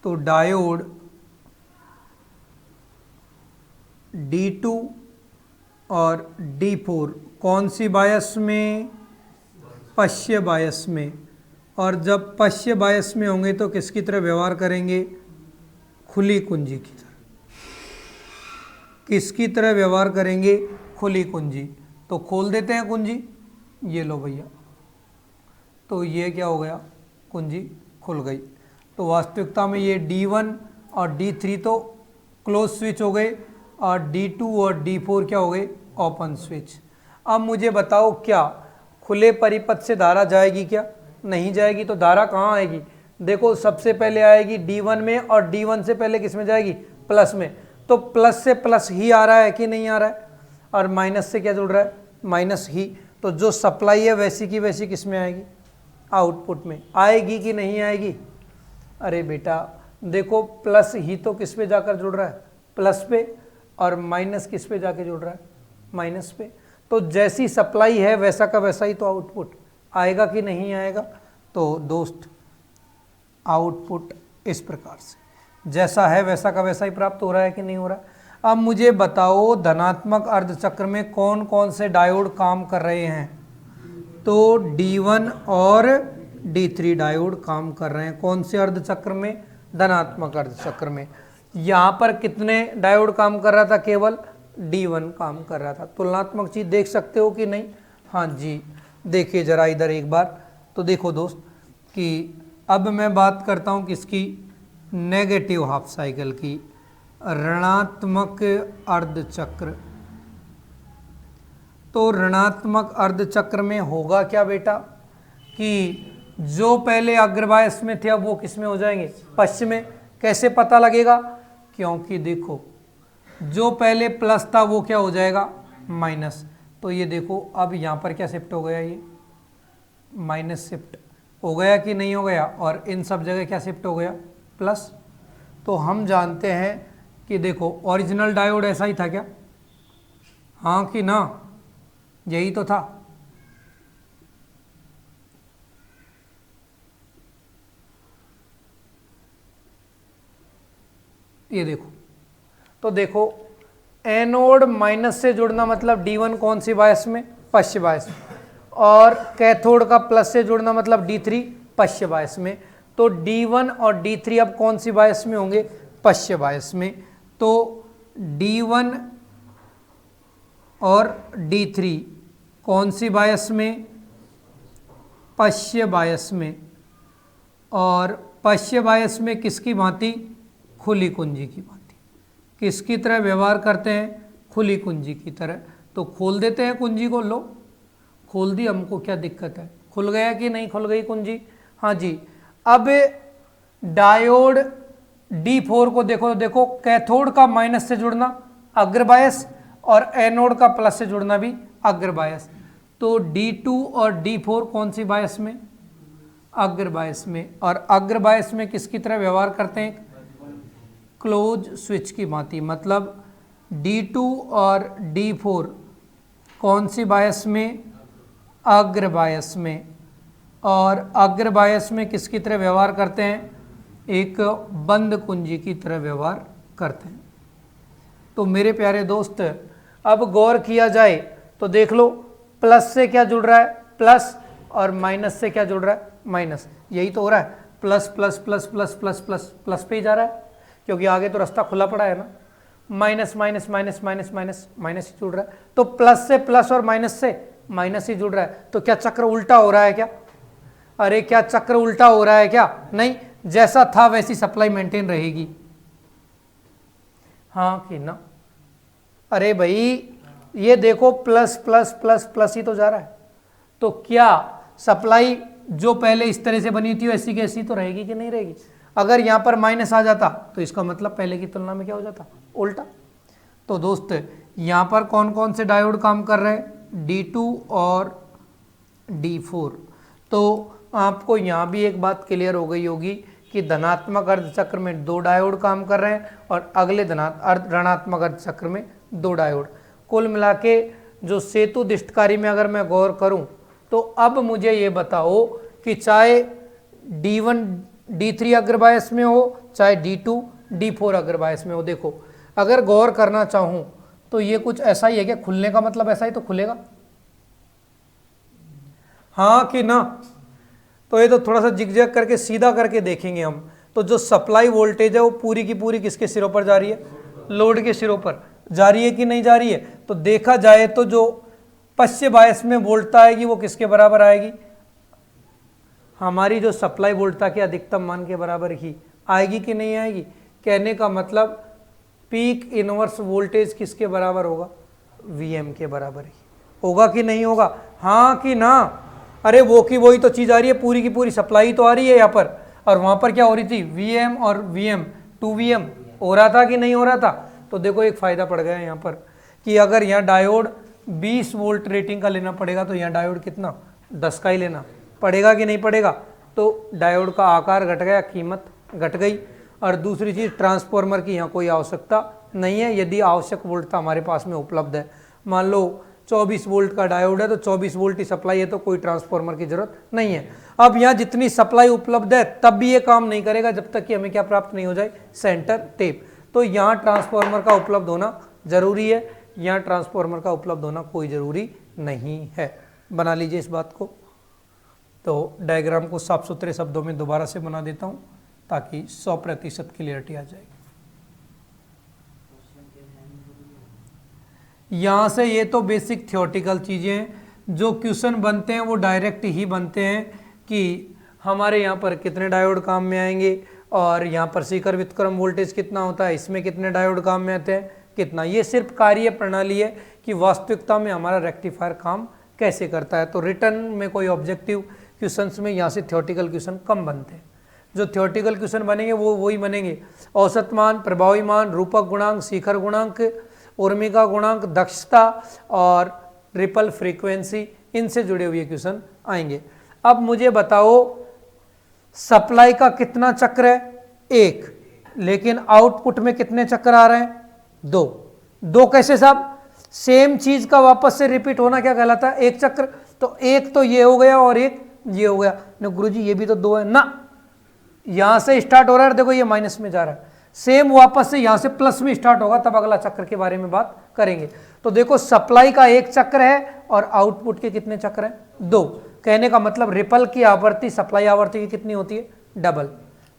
तो डायोड D2 और D4 कौन सी बायस में? पश्च बायस में। और जब पश्च बायस में होंगे तो किसकी तरह व्यवहार करेंगे? खुली कुंजी की तरह। किसकी तरह व्यवहार करेंगे? खुली कुंजी। तो खोल देते हैं कुंजी, ये लो भैया, तो ये क्या हो गया? कुंजी खुल गई। तो वास्तविकता में ये D1 और D3 तो क्लोज स्विच हो गए और D2 और D4 क्या हो गए? Open switch. अब मुझे बताओ, क्या खुले परिपथ से धारा जाएगी क्या? नहीं जाएगी। तो धारा कहाँ आएगी? देखो, सबसे पहले आएगी D1 में और D1 से पहले किस में जाएगी? प्लस में। तो प्लस से प्लस ही आ रहा है कि नहीं आ रहा है? और माइनस से क्या जुड़ रहा है? माइनस ही। तो जो सप्लाई है वैसी की वैसी किस में आएगी? आउटपुट में आएगी कि नहीं आएगी? अरे बेटा देखो, प्लस ही तो किस पे जाकर जुड़ रहा है? प्लस पे। और माइनस किस पे जाके जुड़ रहा है? माइनस पे। तो जैसी सप्लाई है वैसा का वैसा ही तो आउटपुट आएगा कि नहीं आएगा? तो दोस्त आउटपुट इस प्रकार से जैसा है वैसा का वैसा ही प्राप्त हो रहा है कि नहीं हो रहा है? अब मुझे बताओ, धनात्मक अर्धचक्र में कौन कौन से डायोड काम कर रहे हैं? तो D1 और D3 डायोड काम कर रहे हैं। कौन से अर्धचक्र में? धनात्मक अर्धचक्र में। यहाँ पर कितने डायोड काम कर रहा था? केवल D1 काम कर रहा था। तुलनात्मक चीज देख सकते हो कि नहीं? हाँ जी, देखिए जरा इधर एक बार। तो देखो दोस्त कि अब मैं बात करता हूँ किसकी? नेगेटिव हाफ साइकिल की, ऋणात्मक अर्धचक्र। तो ऋणात्मक अर्धचक्र में होगा क्या बेटा कि जो पहले अग्रबायस में थे अब वो किस में हो जाएंगे? पश्च में। कैसे पता लगेगा? क्योंकि देखो, जो पहले प्लस था वो क्या हो जाएगा? माइनस। तो ये देखो, अब यहाँ पर क्या शिफ्ट हो गया? ये माइनस शिफ्ट हो गया कि नहीं हो गया? और इन सब जगह क्या शिफ्ट हो गया? प्लस। तो हम जानते हैं कि देखो, ओरिजिनल डायोड ऐसा ही था क्या? हाँ कि ना? यही तो था। ये देखो, तो देखो, एनोड माइनस से जुड़ना मतलब D1 कौन सी बायस में? पश्च बायस। और कैथोड का प्लस से जुड़ना मतलब D3 पश्च बायस में। तो D1 और D3 अब कौन सी बायस में होंगे? पश्च बायस में। तो D1 और D3 कौन सी बायस में? पश्च बायस में। और पश्च बायस में किसकी भांति? खुली कुंजी की भांति। किसकी तरह व्यवहार करते हैं? खुली कुंजी की तरह। तो खोल देते हैं कुंजी को। लो, खोल दी। हमको क्या दिक्कत है? खुल गया कि नहीं खुल गई कुंजी? हाँ जी। अब डायोड D4 को देखो, तो देखो कैथोड का माइनस से जुड़ना अग्रबायस और एनोड का प्लस से जुड़ना भी अग्रबायस। तो D2 और D4 कौन सी बायस में? अग्रबायस में। और अग्रबायस में किसकी तरह व्यवहार करते हैं? क्लोज स्विच की भांति। मतलब D2 और D4 कौन सी बायस में? अग्र बायस में। और अग्र बायस में किसकी तरह व्यवहार करते हैं? एक बंद कुंजी की तरह व्यवहार करते हैं। तो मेरे प्यारे दोस्त, अब गौर किया जाए तो देख लो, प्लस से क्या जुड़ रहा है? प्लस, और माइनस से क्या जुड़ रहा है? माइनस। यही तो हो रहा है, plus plus plus plus plus plus plus पे ही जा रहा है, क्योंकि आगे तो रास्ता खुला पड़ा है ना। Minus minus minus minus minus minus ही जुड़ रहा है, तो प्लस से प्लस और माइनस से माइनस ही जुड़ रहा है। तो क्या चक्र उल्टा हो रहा है क्या? अरे क्या चक्र उल्टा हो रहा है क्या? नहीं, जैसा था वैसी सप्लाई मेंटेन रहेगी। हाँ कि ना? अरे भाई ये देखो, प्लस प्लस प्लस प्लस ही तो जा रहा है, तो क्या सप्लाई जो पहले इस तरह से बनी थी वैसी की ऐसी तो रहेगी कि नहीं रहेगी? अगर यहां पर माइनस आ जाता तो इसका मतलब पहले की तुलना में क्या हो जाता? उल्टा। तो दोस्त यहां पर कौन कौन से डायोड काम कर रहे हैं? D2 और D4। तो आपको यहां भी एक बात क्लियर हो गई होगी कि धनात्मक अर्धचक्र में 2 डायोड काम कर रहे हैं और अगले ऋणात्मक अर्धचक्र में 2 डायोड। कुल मिला के जो सेतु दिष्टकारी में अगर मैं गौर करूं तो अब मुझे ये बताओ कि चाहे D1 D3 अग्रबायस में हो, चाहे D2 D4 अग्रबायस में हो, देखो अगर गौर करना चाहूं तो ये कुछ ऐसा ही है क्या? खुलने का मतलब ऐसा ही तो खुलेगा, हाँ कि ना? तो ये तो थोड़ा सा जिगजैग करके सीधा करके देखेंगे हम। तो जो सप्लाई वोल्टेज है वो पूरी की पूरी किसके सिरों पर जा रही है? लोड के सिरों पर जा रही है कि नहीं जा रही है? तो देखा जाए तो जो पश्चिम बायस में वोल्टता आएगी वो किसके बराबर आएगी? हमारी जो सप्लाई वोल्टता के अधिकतम मान के बराबर ही आएगी कि नहीं आएगी? कहने का मतलब पीक इनवर्स वोल्टेज किसके बराबर होगा? Vm के बराबर ही होगा कि नहीं होगा? हाँ कि ना? अरे वो की वही तो चीज आ रही है, पूरी की पूरी सप्लाई तो आ रही है यहाँ पर, और वहां पर क्या हो रही थी? Vm और Vm 2Vm हो रहा था कि नहीं हो रहा था? तो देखो एक फायदा पड़ गया यहाँ पर कि अगर यहाँ डायोड 20 वोल्ट रेटिंग का लेना पड़ेगा तो यहाँ डायोड कितना? 10 का ही लेना पड़ेगा कि नहीं पड़ेगा? तो डायोड का आकार घट गया, कीमत घट गई। और दूसरी चीज, ट्रांसफार्मर की यहाँ कोई आवश्यकता नहीं है यदि आवश्यक वोल्टता हमारे पास में उपलब्ध है। मान लो 24 वोल्ट का डायोड है तो 24 वोल्ट की सप्लाई है, तो कोई ट्रांसफार्मर की जरूरत नहीं है। अब यहाँ जितनी सप्लाई उपलब्ध है तब भी ये काम नहीं करेगा जब तक कि हमें क्या प्राप्त नहीं हो जाए? Centre tap. तो यहाँ ट्रांसफार्मर का उपलब्ध होना जरूरी है, यहाँ ट्रांसफार्मर का उपलब्ध होना कोई जरूरी नहीं है। बना लीजिए इस बात को। तो डायग्राम को साफ सुथरे शब्दों में दोबारा से बना देता हूँ ताकि 100% क्लियरिटी आ जाए। यहाँ से ये तो बेसिक थियोटिकल चीज़ें हैं। जो क्वेश्चन बनते हैं वो डायरेक्ट ही बनते हैं कि हमारे यहाँ पर कितने डायोड काम में आएंगे और यहाँ पर शिखर व्युत्क्रम वोल्टेज कितना होता है, इसमें कितने डायोड काम में आते हैं, कितना। ये सिर्फ कार्य प्रणाली है कि वास्तविकता में हमारा रेक्टिफायर काम कैसे करता है। तो रिटर्न में कोई ऑब्जेक्टिव क्वेश्चंस में यहाँ से थियोटिकल क्वेश्चन कम बनते हैं। जो थियोटिकल क्वेश्चन बनेंगे वो वही बनेंगे, औसत मान, प्रभावी मान, रूपक गुणांक, शिखर गुणांक, उर्मिका गुणांक, दक्षता और रिपल फ्रीक्वेंसी, इनसे जुड़े हुए क्वेश्चन आएंगे। अब मुझे बताओ सप्लाई का कितना चक्र है? 1, लेकिन आउटपुट में कितने चक्र आ रहे हैं? 2। 2 कैसे साहब? सेम चीज का वापस से रिपीट होना क्या कहलाता है? 1 चक्र। तो एक तो ये हो गया और एक ये हो गया ना। गुरुजी ये भी तो 2 है ना, यहां से स्टार्ट हो रहा है, देखो ये माइनस में जा रहा है, सेम वापस से यहां से प्लस में स्टार्ट होगा, तब अगला चक्र के बारे में बात करेंगे। तो देखो सप्लाई का 1 चक्र है और आउटपुट के कितने चक्र हैं? 2। कहने का मतलब रिपल की आवृत्ति सप्लाई आवृत्ति की कितनी होती है? डबल।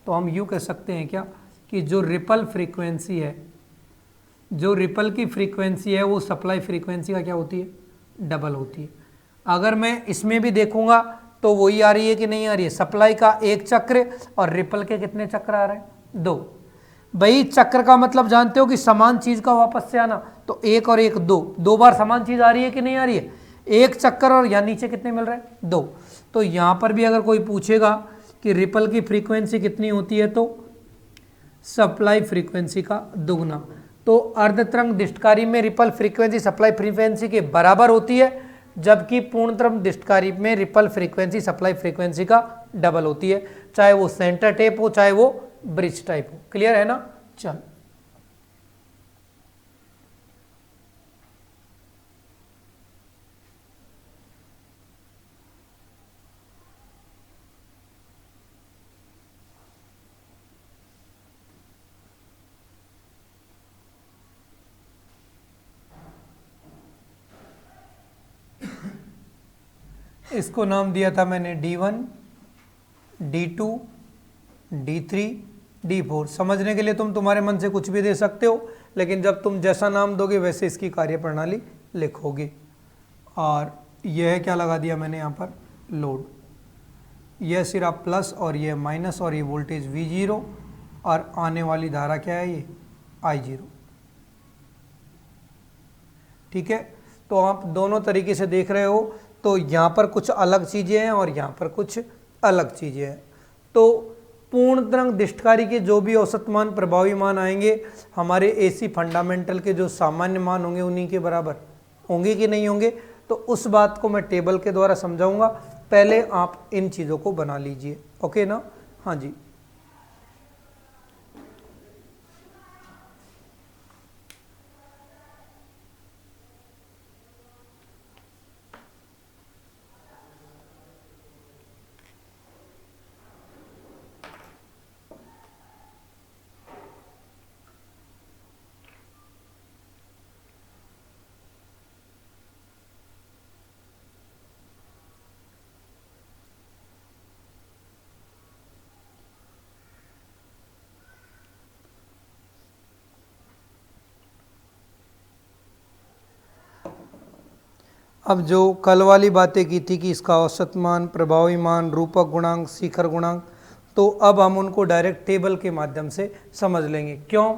तो हम यूं कह सकते हैं क्या कि जो रिपल फ्रीक्वेंसी है, जो रिपल की फ्रीक्वेंसी है वो सप्लाई फ्रीक्वेंसी का क्या होती है? डबल होती है। अगर मैं इसमें भी देखूंगा तो वही आ रही है कि नहीं आ रही है? सप्लाई का 1 चक्र और रिपल के कितने चक्र आ रहे हैं? 2। भाई चक्र का मतलब जानते हो कि समान चीज का वापस से आना, तो 1 और 1 2, 2 बार समान चीज आ रही है कि नहीं आ रही है? 1 चक्कर और यहाँ नीचे कितने मिल रहे हैं? 2। तो यहाँ पर भी अगर कोई पूछेगा कि रिपल की फ्रीक्वेंसी कितनी होती है, तो सप्लाई फ्रीक्वेंसी का दुगना। तो अर्धतरंग दिष्टकारी में रिपल फ्रीक्वेंसी सप्लाई फ्रीक्वेंसी के बराबर होती है, जबकि पूर्णतरंग दिष्टकारी में रिपल फ्रीक्वेंसी सप्लाई फ्रीक्वेंसी का डबल होती है, चाहे वो सेंटर टेप हो चाहे वो ब्रिज टाइप हो। क्लियर है ना? चल इसको नाम दिया था मैंने D1, D2, D3, D4। समझने के लिए तुम तुम्हारे मन से कुछ भी दे सकते हो, लेकिन जब तुम जैसा नाम दोगे वैसे इसकी कार्यप्रणाली लिखोगे। और यह क्या लगा दिया मैंने यहाँ पर, लोड। यह सिरा प्लस और यह माइनस और ये वोल्टेज V0 और आने वाली धारा क्या है, ये I0। ठीक है, तो आप दोनों तरीके से देख रहे हो। तो यहाँ पर कुछ अलग चीज़ें हैं और यहाँ पर कुछ अलग चीज़ें हैं। तो पूर्ण तरंग दिष्टकारी के जो भी औसत मान, प्रभावी मान आएंगे, हमारे एसी फंडामेंटल के जो सामान्य मान होंगे उन्हीं के बराबर होंगे कि नहीं होंगे, तो उस बात को मैं टेबल के द्वारा समझाऊंगा। पहले आप इन चीज़ों को बना लीजिए, ओके ना। हाँ जी, अब जो कल वाली बातें की थी कि इसका औसत मान, प्रभावी मान, रूपक गुणांक, शिखर गुणांक, तो अब हम उनको डायरेक्ट टेबल के माध्यम से समझ लेंगे। क्यों?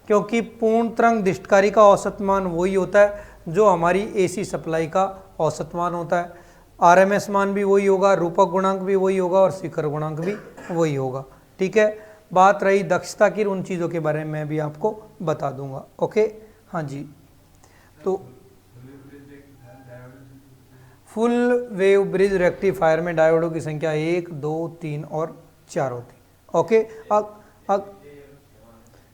क्योंकि पूर्ण तरंग दिष्टकारी का औसत मान वही होता है जो हमारी एसी सप्लाई का औसत मान होता है। आरएमएस मान भी वही होगा, रूपक गुणांक भी वही होगा और शिखर गुणांक भी वही होगा। ठीक है, बात रही दक्षता की, उन चीज़ों के बारे में मैं भी आपको बता दूंगा। ओके, हाँ जी। तो फुल वेव ब्रिज रेक्टिफायर में डायोडों की संख्या 1, 2, 3 और 4 होती है। ओके,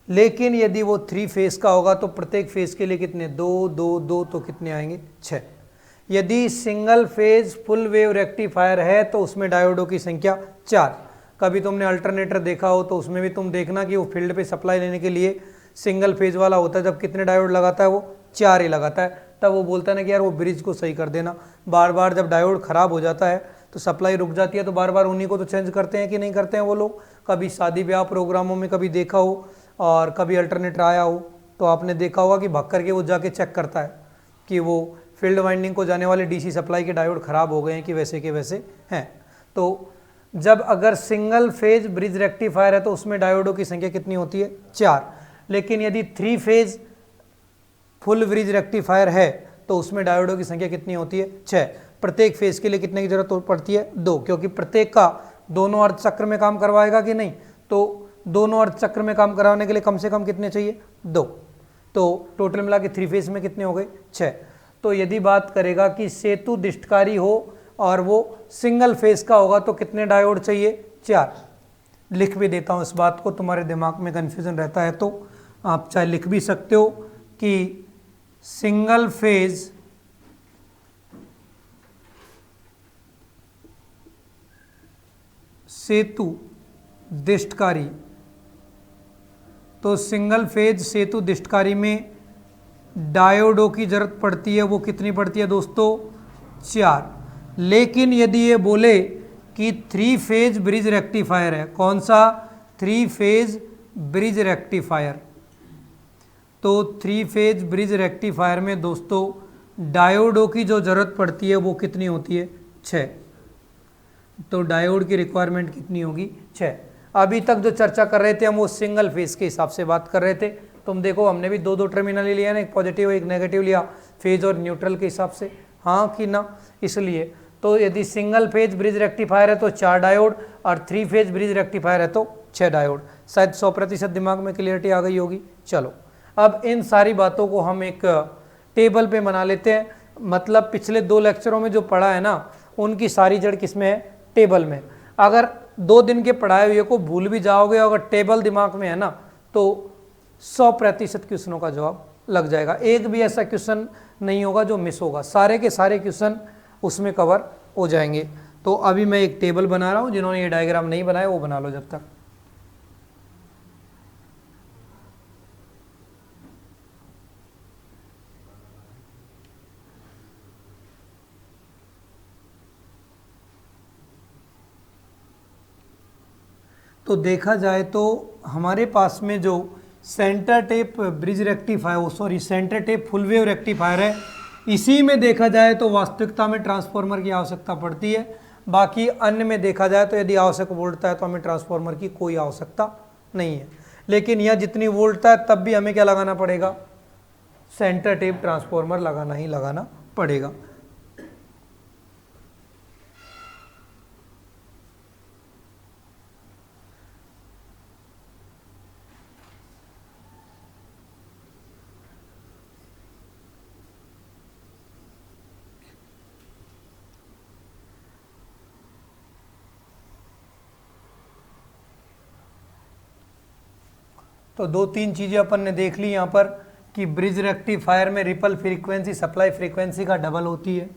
लेकिन यदि वो 3 फेज का होगा तो प्रत्येक फेज के लिए कितने, 2, 2, 2, तो कितने आएंगे, 6। यदि single phase full wave rectifier है तो उसमें डायोडों की संख्या 4। कभी तुमने अल्टरनेटर देखा हो तो उसमें भी तुम देखना कि वो फील्ड पे सप्लाई लेने के लिए सिंगल फेज वाला होता है, जब कितने डायोड लगाता है, वो 4 ही लगाता है। तब वो बोलता है ना कि यार वो ब्रिज को सही कर देना। बार बार जब डायोड खराब हो जाता है तो सप्लाई रुक जाती है, तो बार बार उन्हीं को तो चेंज करते हैं कि नहीं करते हैं वो लोग। कभी शादी ब्याह प्रोग्रामों में कभी देखा हो और कभी अल्टरनेटर आया हो तो आपने देखा होगा कि भाग करके वो जाके चेक करता है कि वो फील्ड वाइंडिंग को जाने वाले डीसी सप्लाई के डायोड खराब हो गए हैं कि वैसे के वैसे हैं। तो जब अगर सिंगल फेज ब्रिज रेक्टिफायर है तो उसमें डायोडों की संख्या कितनी होती है, 4। लेकिन यदि 3 फेज फुल ब्रिज रेक्टिफायर है तो उसमें डायोडों की संख्या कितनी होती है, 6। प्रत्येक फेज के लिए कितने की जरूरत पड़ती है, 2, क्योंकि प्रत्येक का दोनों अर्ध चक्र में काम करवाएगा कि नहीं। तो दोनों अर्ध चक्र में काम कराने के लिए कम से कम कितने चाहिए, 2। तो टोटल मिला के 3 फेज में कितने हो गए, 6। तो यदि बात करेगा कि सेतु दिष्टकारी हो और वो सिंगल फेज का होगा तो कितने डायोड चाहिए, 4। लिख भी देता हूँ इस बात को, तुम्हारे दिमाग में कन्फ्यूजन रहता है तो आप चाहे लिख भी सकते हो कि सिंगल फेज सेतु दिष्टकारी, तो सिंगल फेज सेतु दिष्टकारी में डायोडों की जरूरत पड़ती है, वो कितनी पड़ती है दोस्तों, 4। लेकिन यदि ये बोले कि 3 फेज ब्रिज रेक्टिफायर है, कौन सा, 3 फेज ब्रिज रेक्टिफायर, तो 3 फेज ब्रिज रेक्टिफायर में दोस्तों डायोडों की जो जरूरत पड़ती है वो कितनी होती है, 6। तो डायोड की रिक्वायरमेंट कितनी होगी, 6। अभी तक जो चर्चा कर रहे थे हम वो सिंगल फेज के हिसाब से बात कर रहे थे। तुम देखो हमने भी 2 टर्मिनल ही लिया ना, एक पॉजिटिव एक नेगेटिव लिया, फेज और न्यूट्रल के हिसाब से, हाँ कि ना। इसलिए तो यदि सिंगल फेज ब्रिज रेक्टिफायर है तो 4 डायोड और 3 फेज ब्रिज रेक्टिफायर है तो 6 डायोड। शायद 100% दिमाग में क्लियरिटी आ गई होगी। चलो अब इन सारी बातों को हम एक टेबल पे बना लेते हैं। मतलब पिछले 2 लेक्चरों में जो पढ़ा है ना उनकी सारी जड़ किसमें है, टेबल में। अगर 2 दिन के पढ़ाए हुए को भूल भी जाओगे, अगर टेबल दिमाग में है ना तो 100% क्वेश्चनों का जवाब लग जाएगा। एक भी ऐसा क्वेश्चन नहीं होगा जो मिस होगा, सारे के सारे क्वेश्चन उसमें कवर हो जाएंगे। तो अभी मैं एक टेबल बना रहा हूँ, जिन्होंने ये डायग्राम नहीं बनाया वो बना लो जब तक। तो देखा जाए तो हमारे पास में जो centre tap bridge rectifier centre tap full wave rectifier है, इसी में देखा जाए तो वास्तविकता में ट्रांसफार्मर की आवश्यकता पड़ती है। बाकी अन्य में देखा जाए तो यदि आवश्यक वोल्टता है तो हमें ट्रांसफार्मर की कोई आवश्यकता नहीं है। लेकिन यह जितनी वोल्टता है तब भी हमें क्या लगाना पड़ेगा, सेंटर टेप ट्रांसफार्मर लगाना ही लगाना पड़ेगा। तो दो तीन चीज़ें अपन ने देख ली यहाँ पर कि ब्रिज रेक्टिफायर में रिपल फ्रीक्वेंसी सप्लाई फ्रीक्वेंसी का डबल होती है,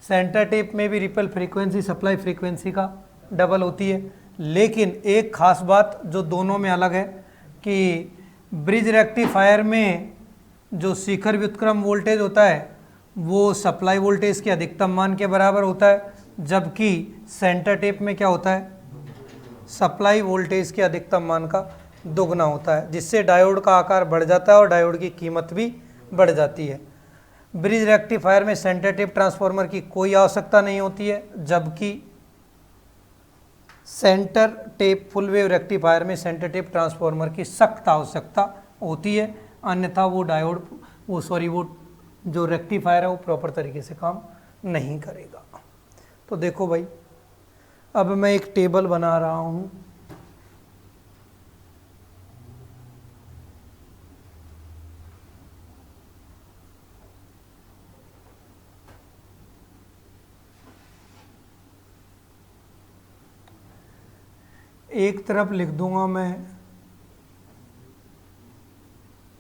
सेंटर टेप में भी रिपल फ्रीक्वेंसी सप्लाई फ्रीक्वेंसी का डबल होती है। लेकिन एक खास बात जो दोनों में अलग है कि ब्रिज रेक्टिफायर में जो शिखर व्युत्क्रम वोल्टेज होता है वो सप्लाई वोल्टेज के अधिकतम मान के बराबर होता है, जबकि सेंटर टेप में क्या होता है, सप्लाई वोल्टेज के अधिकतम मान का दोगुना होता है, जिससे डायोड का आकार बढ़ जाता है और डायोड की कीमत भी बढ़ जाती है। ब्रिज रेक्टिफायर में सेंटर टेप ट्रांसफार्मर की कोई आवश्यकता नहीं होती है, जबकि centre tap full wave rectifier में सेंटर टेप ट्रांसफार्मर की सख्त आवश्यकता होती है, अन्यथा वो डायोड वो जो रेक्टिफायर है वो प्रॉपर तरीके से काम नहीं करेगा। तो देखो भाई, अब मैं एक टेबल बना रहा हूँ। एक तरफ लिख दूंगा मैं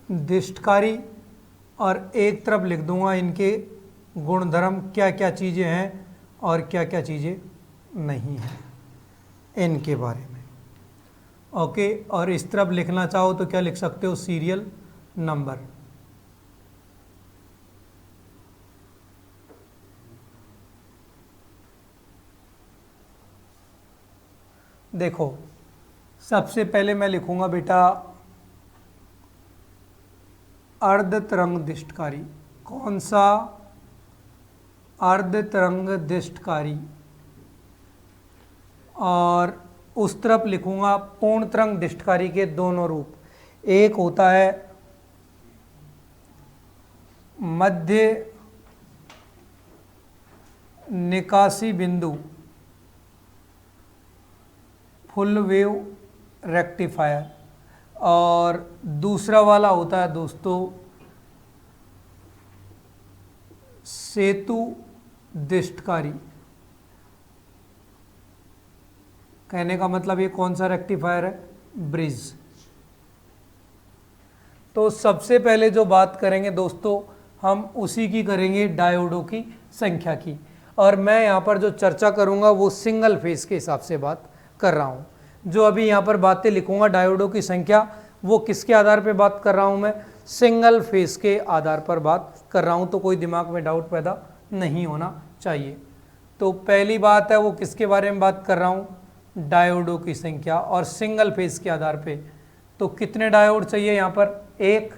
दिष्टकारी और एक तरफ लिख दूंगा इनके गुणधर्म, क्या क्या चीज़ें हैं और क्या क्या चीज़ें नहीं हैं इनके बारे में। ओके, और इस तरफ लिखना चाहो तो क्या लिख सकते हो, सीरियल नंबर। देखो, सबसे पहले मैं लिखूंगा बेटा अर्ध तरंग दिष्टकारी। कौन सा, अर्ध तरंग दिष्टकारी। और उस तरफ लिखूंगा पूर्ण तरंग दिष्टकारी के दोनों रूप। एक होता है मध्य निकासी बिंदु फुल वेव रेक्टिफायर, और दूसरा वाला होता है दोस्तों सेतु दिष्टकारी। कहने का मतलब ये कौन सा रेक्टिफायर है, ब्रिज। तो सबसे पहले जो बात करेंगे दोस्तों हम उसी की करेंगे, डायोडों की संख्या की। और मैं यहाँ पर जो चर्चा करूँगा वो सिंगल फेज के हिसाब से बात कर रहा हूँ। जो अभी यहाँ पर बातें लिखूंगा डायोडों की संख्या, वो किसके आधार पर बात कर रहा हूँ, मैं सिंगल फेज के आधार पर बात कर रहा हूँ। तो कोई दिमाग में डाउट पैदा नहीं होना चाहिए। तो पहली बात है वो किसके बारे में बात कर रहा हूँ, डायोडों की संख्या, और सिंगल फेज के आधार पे। तो कितने डायोड चाहिए यहाँ पर, एक,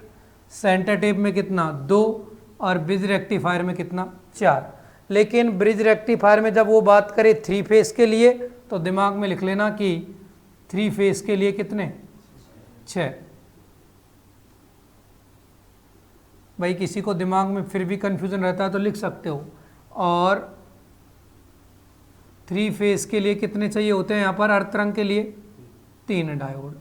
सेंटर टेप में कितना, 2, और ब्रिज रेक्टिफायर में कितना, 4। लेकिन ब्रिज रेक्टिफायर में जब वो बात करे 3 फेज के लिए तो दिमाग में लिख लेना कि 3 फेज के लिए कितने, 6। भाई किसी को दिमाग में फिर भी कन्फ्यूजन रहता है तो लिख सकते हो। और 3 फेज के लिए कितने चाहिए होते हैं यहाँ पर, अर्ध तरंग के लिए 3 डायोड।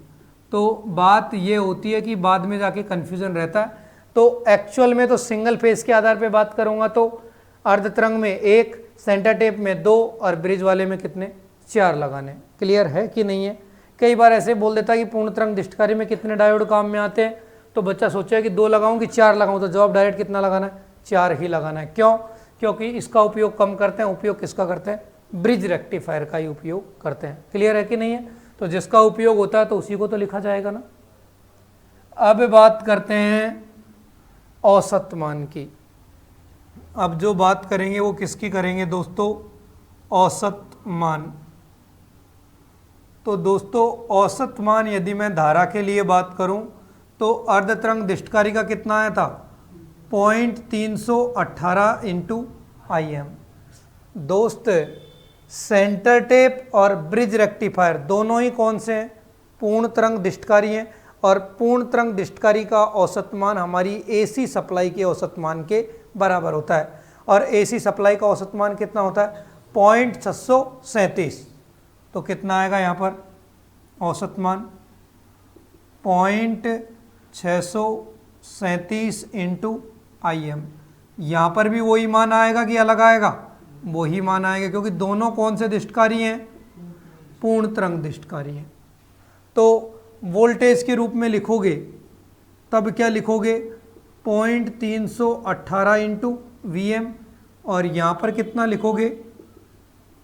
तो बात ये होती है कि बाद में जाके कन्फ्यूजन रहता है। तो एक्चुअल में तो सिंगल फेज के आधार पे बात करूंगा तो अर्ध तरंग में 1, सेंटर टेप में 2 और ब्रिज वाले में कितने, 4 लगाने। क्लियर है कि नहीं है। कई बार ऐसे बोल देता है कि पूर्ण तरंग दिष्टकारी में कितने डायोड काम में आते हैं, तो बच्चा सोचेगा कि 2 लगाऊं कि 4 लगाऊं, तो जवाब डायरेक्ट कितना लगाना है, 4 ही लगाना है। क्यों, क्योंकि इसका उपयोग कम करते हैं, उपयोग किसका करते हैं, ब्रिज रेक्टिफायर का ही उपयोग करते हैं। क्लियर है कि नहीं है। तो जिसका उपयोग होता है तो उसी को तो लिखा जाएगा ना। अब बात करते हैं औसत मान की। अब जो बात करेंगे वो किसकी करेंगे दोस्तों, औसत मान। तो दोस्तों औसत मान यदि मैं धारा के लिए बात करूं तो अर्धतरंग दिष्टकारी का कितना आया था 0.318 इंटू IM। दोस्त सेंटर टेप और ब्रिज रेक्टिफायर दोनों ही कौन से हैं, पूर्ण तरंग दिष्टकारी हैं, और पूर्ण तरंग दिष्टकारी का औसत मान हमारी AC सप्लाई के औसत मान के बराबर होता है। और AC सप्लाई का औसत मान कितना होता है 0.637। तो कितना आएगा यहाँ पर औसत मान 0.637 इंटू IM। यहाँ पर भी वही मान आएगा कि अलग आएगा, वही मान आएगा, क्योंकि दोनों कौन से दिष्टकारी हैं, पूर्ण तरंग दिष्टकारी हैं। तो वोल्टेज के रूप में लिखोगे तब क्या लिखोगे 0.318 इंटू VM, और यहाँ पर कितना लिखोगे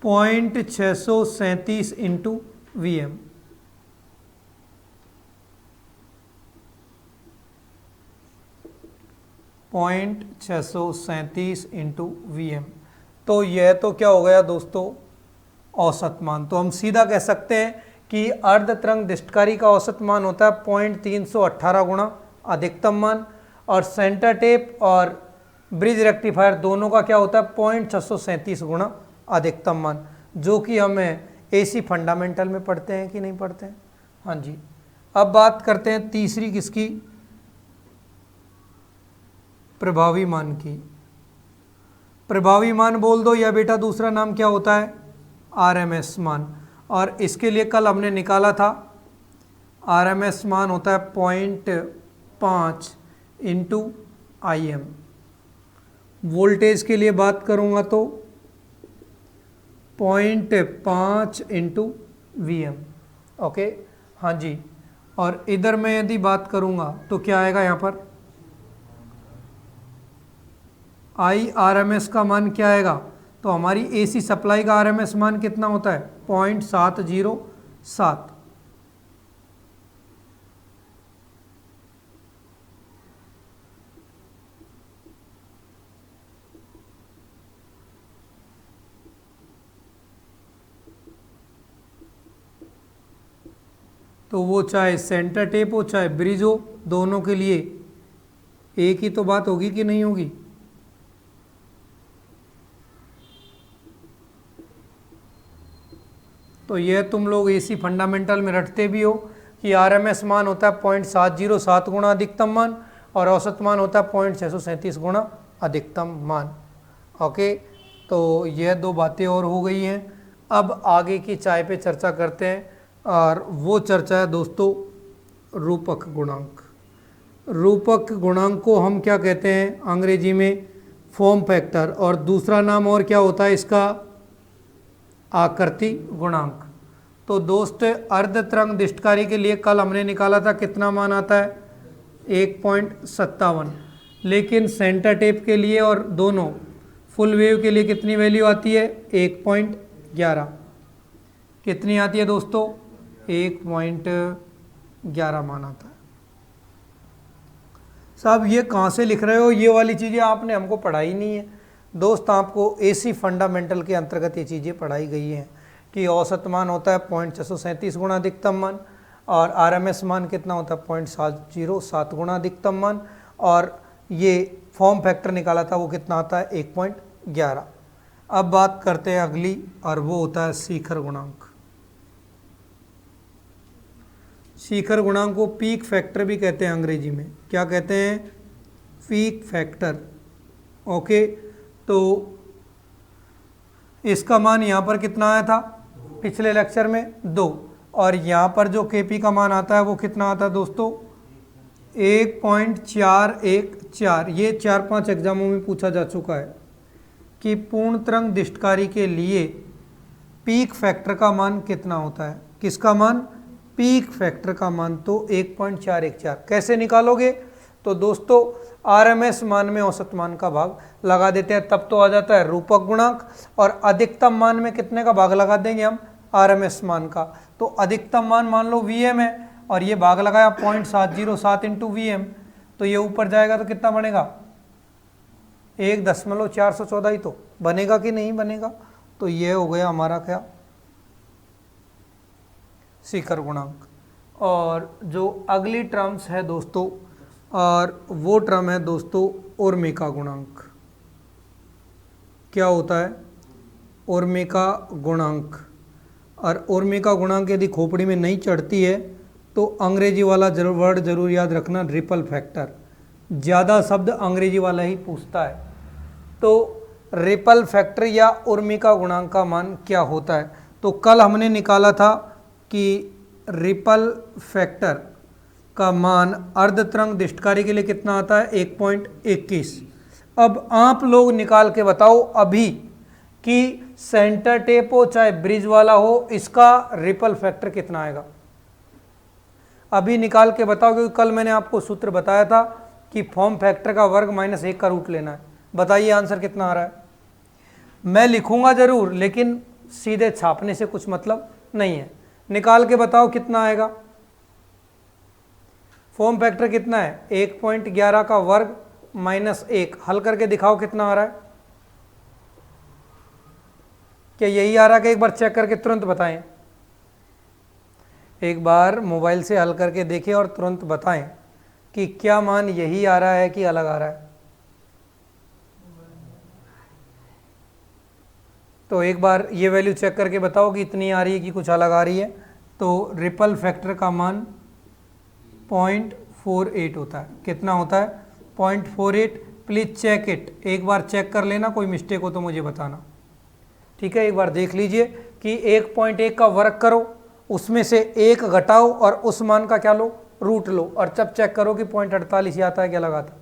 0.637 इंटू VM। Into VM। तो यह तो क्या हो गया दोस्तों औसत मान। तो हम सीधा कह सकते हैं कि अर्धतरंग दिष्टकारी का औसत मान होता है 0.318 गुणा अधिकतम मान, और सेंटर टेप और ब्रिज रेक्टिफायर दोनों का क्या होता है 0.637 गुणा अधिकतम मान, जो कि हमें AC फंडामेंटल में पढ़ते हैं कि नहीं पढ़ते हैं। हाँ जी। अब बात करते हैं तीसरी किसकी, प्रभावी मान की। प्रभावी मान बोल दो, या बेटा दूसरा नाम क्या होता है RMS मान। और इसके लिए कल हमने निकाला था RMS मान होता है 0.5 इंटू IM। वोल्टेज के लिए बात करूँगा तो 0.5 इंटू VM। ओके, हाँ जी। और इधर मैं यदि बात करूँगा तो क्या आएगा यहाँ पर IRMS का मान क्या आएगा, तो हमारी AC सप्लाई का RMS मान कितना होता है 0.707। तो वो चाहे सेंटर टेप हो चाहे ब्रिज हो, दोनों के लिए एक ही तो बात होगी कि नहीं होगी। तो यह तुम लोग AC फंडामेंटल में रटते भी हो कि RMS मान होता है 0.707 गुणा अधिकतम मान, और औसत मान होता है 0.637 गुणा अधिकतम मान। ओके, तो यह दो बातें और हो गई हैं। अब आगे की चाय पे चर्चा करते हैं, और वो चर्चा है दोस्तों रूपक गुणांक। रूपक गुणांक को हम क्या कहते हैं अंग्रेजी में फॉर्म फैक्टर, और दूसरा नाम और क्या होता है इसका आकृति गुणांक। तो दोस्त अर्धतरंग दिष्टकारी के लिए कल हमने निकाला था कितना मान आता है 1.57, लेकिन सेंटर टेप के लिए और दोनों फुल वेव के लिए कितनी वैल्यू आती है 1.11। कितनी आती है दोस्तों 1.11 मान आता है। साहब ये कहाँ से लिख रहे हो, ये वाली चीज़ें आपने हमको पढ़ाई नहीं है। दोस्त आपको AC फंडामेंटल के अंतर्गत ये चीज़ें पढ़ाई गई हैं कि औसत मान होता है 0.637 गुणा अधिकतम मान, और RMS मान कितना होता है 0.707 गुणा अधिकतम मान, और ये फॉर्म फैक्टर निकाला था वो कितना आता है 1.11। अब बात करते हैं अगली, और वो होता है शिखर गुणांक। शिखर गुणांक को पीक फैक्टर भी कहते हैं अंग्रेजी में। क्या कहते हैं पीक फैक्टर। ओके, तो इसका मान यहाँ पर कितना आया था पिछले लेक्चर में 2, और यहाँ पर जो KP का मान आता है वो कितना आता है दोस्तों 1.414। ये 4-5 एग्जामों में पूछा जा चुका है कि पूर्ण तरंग दिष्टकारी के लिए पीक फैक्टर का मान कितना होता है। किसका मान पीक फैक्टर का मान, तो 1.414। कैसे निकालोगे, तो दोस्तों RMS मान में औसत मान का भाग लगा देते हैं, तब तो आ जाता है रूपक गुणांक, और अधिकतम मान में कितने का भाग लगा देंगे हम RMS मान का। तो अधिकतम मान लो VM है, और ये भाग लगाया 0.707 इंटू VM, तो ये ऊपर जाएगा तो कितना बनेगा 1.414 ही तो बनेगा कि नहीं बनेगा। तो ये हो गया हमारा क्या शिखर गुणांक। और जो अगली टर्म्स है दोस्तों, और वो टर्म है दोस्तों ओर्मेका गुणांक। क्या होता है? ओर्मेका गुणांक। और ओर्मेका गुणांक यदि खोपड़ी में नहीं चढ़ती है तो अंग्रेजी वाला वर्ड जरूर याद रखना, रिपल फैक्टर। ज़्यादा शब्द अंग्रेजी वाला ही पूछता है। तो रिपल फैक्टर या ओर्मेका गुणांक का मान क्या होता है? तो कल हमने निकाला था कि रिपल फैक्टर का मान अर्धतरंग दिष्टकारी के लिए कितना आता है? 1.21। अब आप लोग निकाल के बताओ अभी कि सेंटर टेप हो चाहे ब्रिज वाला हो, इसका रिपल फैक्टर कितना आएगा? अभी निकाल के बताओ, क्योंकि कल मैंने आपको सूत्र बताया था कि फॉर्म फैक्टर का वर्ग -1 का रूट लेना है। बताइए आंसर कितना आ रहा है? मैं लिखूंगा जरूर, लेकिन सीधे छापने से कुछ मतलब नहीं है। निकाल के बताओ कितना आएगा। फॉर्म फैक्टर कितना है? 1.11 का वर्ग -1। हल करके दिखाओ कितना आ रहा है। क्या यही आ रहा है कि एक बार चेक करके तुरंत बताएं? एक बार मोबाइल से हल करके देखें और तुरंत बताएं कि क्या मान यही आ रहा है कि अलग आ रहा है। तो एक बार ये वैल्यू चेक करके बताओ कि इतनी आ रही है कि कुछ अलग आ रही है। तो रिपल फैक्टर का मान 0.48 होता है। कितना होता है? 0.48। प्लीज़ चेक इट, एक बार चेक कर लेना, कोई मिस्टेक हो तो मुझे बताना। ठीक है, एक बार देख लीजिए कि 1.1 का वर्ग करो, उसमें से 1 घटाओ और उस मान का क्या लो? रूट लो, और जब चेक करो कि 0.48 आता है क्या लगाता।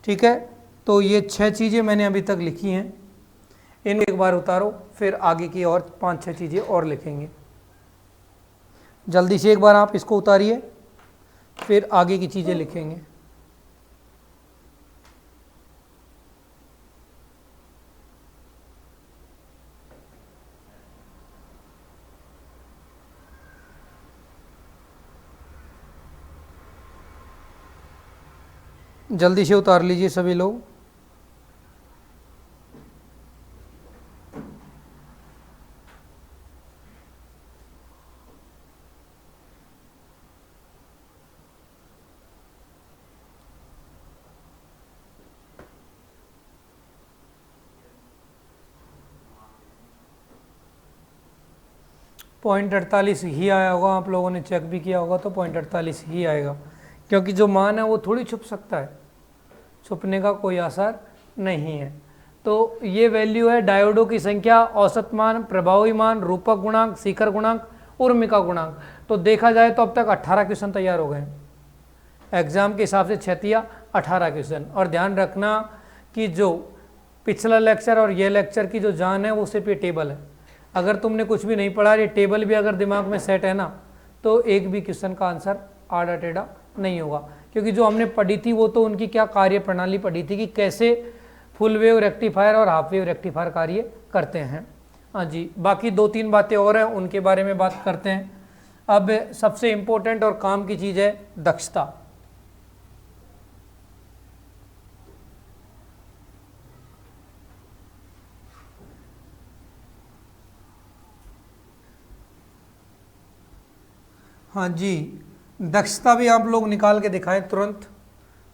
ठीक है, तो ये 6 चीज़ें मैंने अभी तक लिखी हैं, इन एक बार उतारो, फिर आगे की और 5-6 चीज़ें और लिखेंगे। जल्दी से एक बार आप इसको उतारिए, फिर आगे की चीज़ें लिखेंगे। जल्दी से उतार लीजिए सभी लोग। पॉइंट 48 ही आया होगा, आप लोगों ने चेक भी किया होगा तो 0.48 ही आएगा, क्योंकि जो मान है वो थोड़ी छुप सकता है, छुपने का कोई आसार नहीं है। तो ये वैल्यू है डायोडों की संख्या, औसत मान, प्रभावी मान, रूपक गुणांक, शिखर गुणांक, उर्मिका गुणांक। तो देखा जाए तो अब तक 18 क्वेश्चन तैयार हो गए एग्जाम के हिसाब से, 6 18 क्वेश्चन। और ध्यान रखना कि जो पिछला लेक्चर और ये लेक्चर की जो जान है वो सिर्फ ये टेबल है। अगर तुमने कुछ भी नहीं पढ़ा, ये टेबल भी अगर दिमाग में सेट है ना, तो एक भी क्वेश्चन का आंसर आड़ा टेढ़ा नहीं होगा, क्योंकि जो हमने पढ़ी थी वो तो उनकी क्या कार्य प्रणाली पढ़ी थी कि कैसे फुल वेव रेक्टिफायर और हाफ वेव रेक्टिफायर कार्य करते हैं। हाँ जी, बाकी 2-3 बातें और हैं, उनके बारे में बात करते हैं। अब सबसे इम्पोर्टेंट और काम की चीज़ है दक्षता। हाँ जी, दक्षता भी आप लोग निकाल के दिखाएं तुरंत।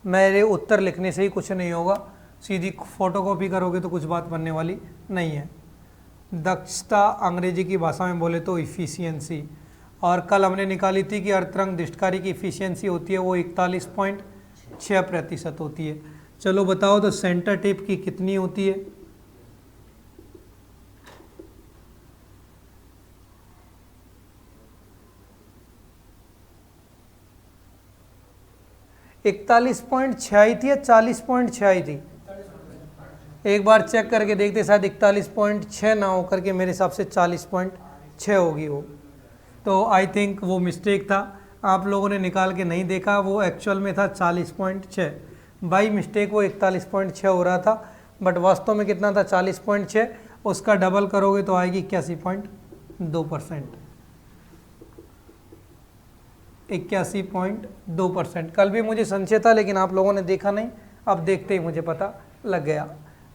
मेरे उत्तर लिखने से ही कुछ नहीं होगा, सीधी फोटोकॉपी करोगे तो कुछ बात बनने वाली नहीं है। दक्षता अंग्रेजी की भाषा में बोले तो इफ़िशियंसी, और कल हमने निकाली थी कि अर्धतरंग दिष्टकारी की इफ़िशियंसी होती है वो 41.6% होती है। चलो बताओ तो सेंटर टेप की कितनी होती है? 41.6 आई थी या 40.6 आई थी? एक बार चेक करके देखते, शायद 41.6 ना हो करके मेरे हिसाब से 40.6 होगी वो। तो आई थिंक वो मिस्टेक था, आप लोगों ने निकाल के नहीं देखा, वो एक्चुअल में था 40.6। बाई मिस्टेक वो 41.6 हो रहा था, बट वास्तव में कितना था? 40.6। उसका डबल करोगे तो आएगी 81.2%। 81.2%। कल भी मुझे संशय था, लेकिन आप लोगों ने देखा नहीं, अब देखते ही मुझे पता लग गया।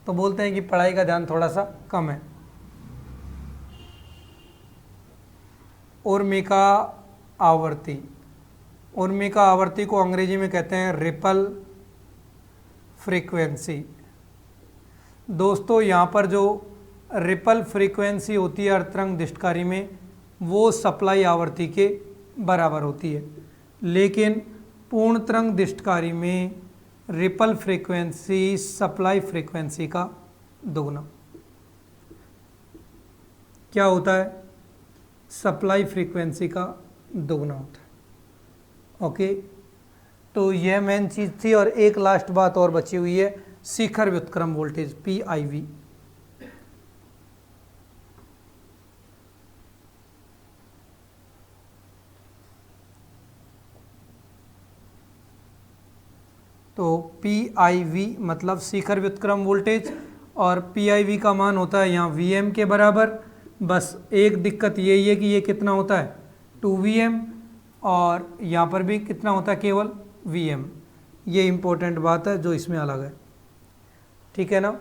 तो बोलते हैं कि पढ़ाई का ध्यान थोड़ा सा कम है। उर्मिका आवर्ती। उर्मिका आवर्ती को अंग्रेजी में कहते हैं रिपल फ्रीक्वेंसी। दोस्तों यहाँ पर जो रिपल फ्रीक्वेंसी होती है अर्धतरंग दृष्टिकारी में वो सप्लाई आवृत्ति के बराबर होती है, लेकिन पूर्ण तरंग दृष्टिकारी में रिपल फ्रीक्वेंसी सप्लाई फ्रीक्वेंसी का दोगुना। क्या होता है? सप्लाई फ्रीक्वेंसी का दोगुना होता है। ओके, तो यह मेन चीज़ थी। और एक लास्ट बात और बची हुई है, शिखर व्युत्क्रम वोल्टेज PIV। तो PIV मतलब शिखर व्युत्क्रम वोल्टेज, और PIV का मान होता है यहाँ VM के बराबर। बस एक दिक्कत यही है कि ये कितना होता है 2VM, और यहाँ पर भी कितना होता है केवल VM। ये इम्पोर्टेंट बात है जो इसमें अलग है, ठीक है ना।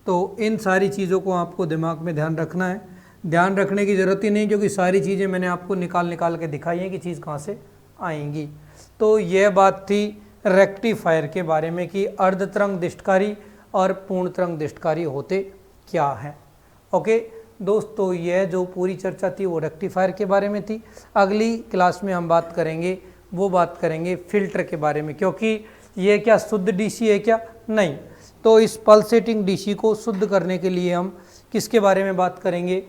तो इन सारी चीज़ों को आपको दिमाग में ध्यान रखना है। ध्यान रखने की ज़रूरत ही नहीं, क्योंकि सारी चीज़ें मैंने आपको निकाल के दिखाई हैं कि चीज़ कहाँ से आएंगी। तो यह बात थी रेक्टिफायर के बारे में कि अर्धतरंग दृष्टिकारी और पूर्ण तरंग दृष्टिकारी होते क्या हैं। ओके दोस्तों, यह जो पूरी चर्चा थी वो रेक्टिफायर के बारे में थी। अगली क्लास में हम बात करेंगे फिल्टर के बारे में, क्योंकि ये क्या शुद्ध डीसी है क्या? नहीं। तो इस पल्सेटिंग डीसी को शुद्ध करने के लिए हम किसके बारे में बात करेंगे?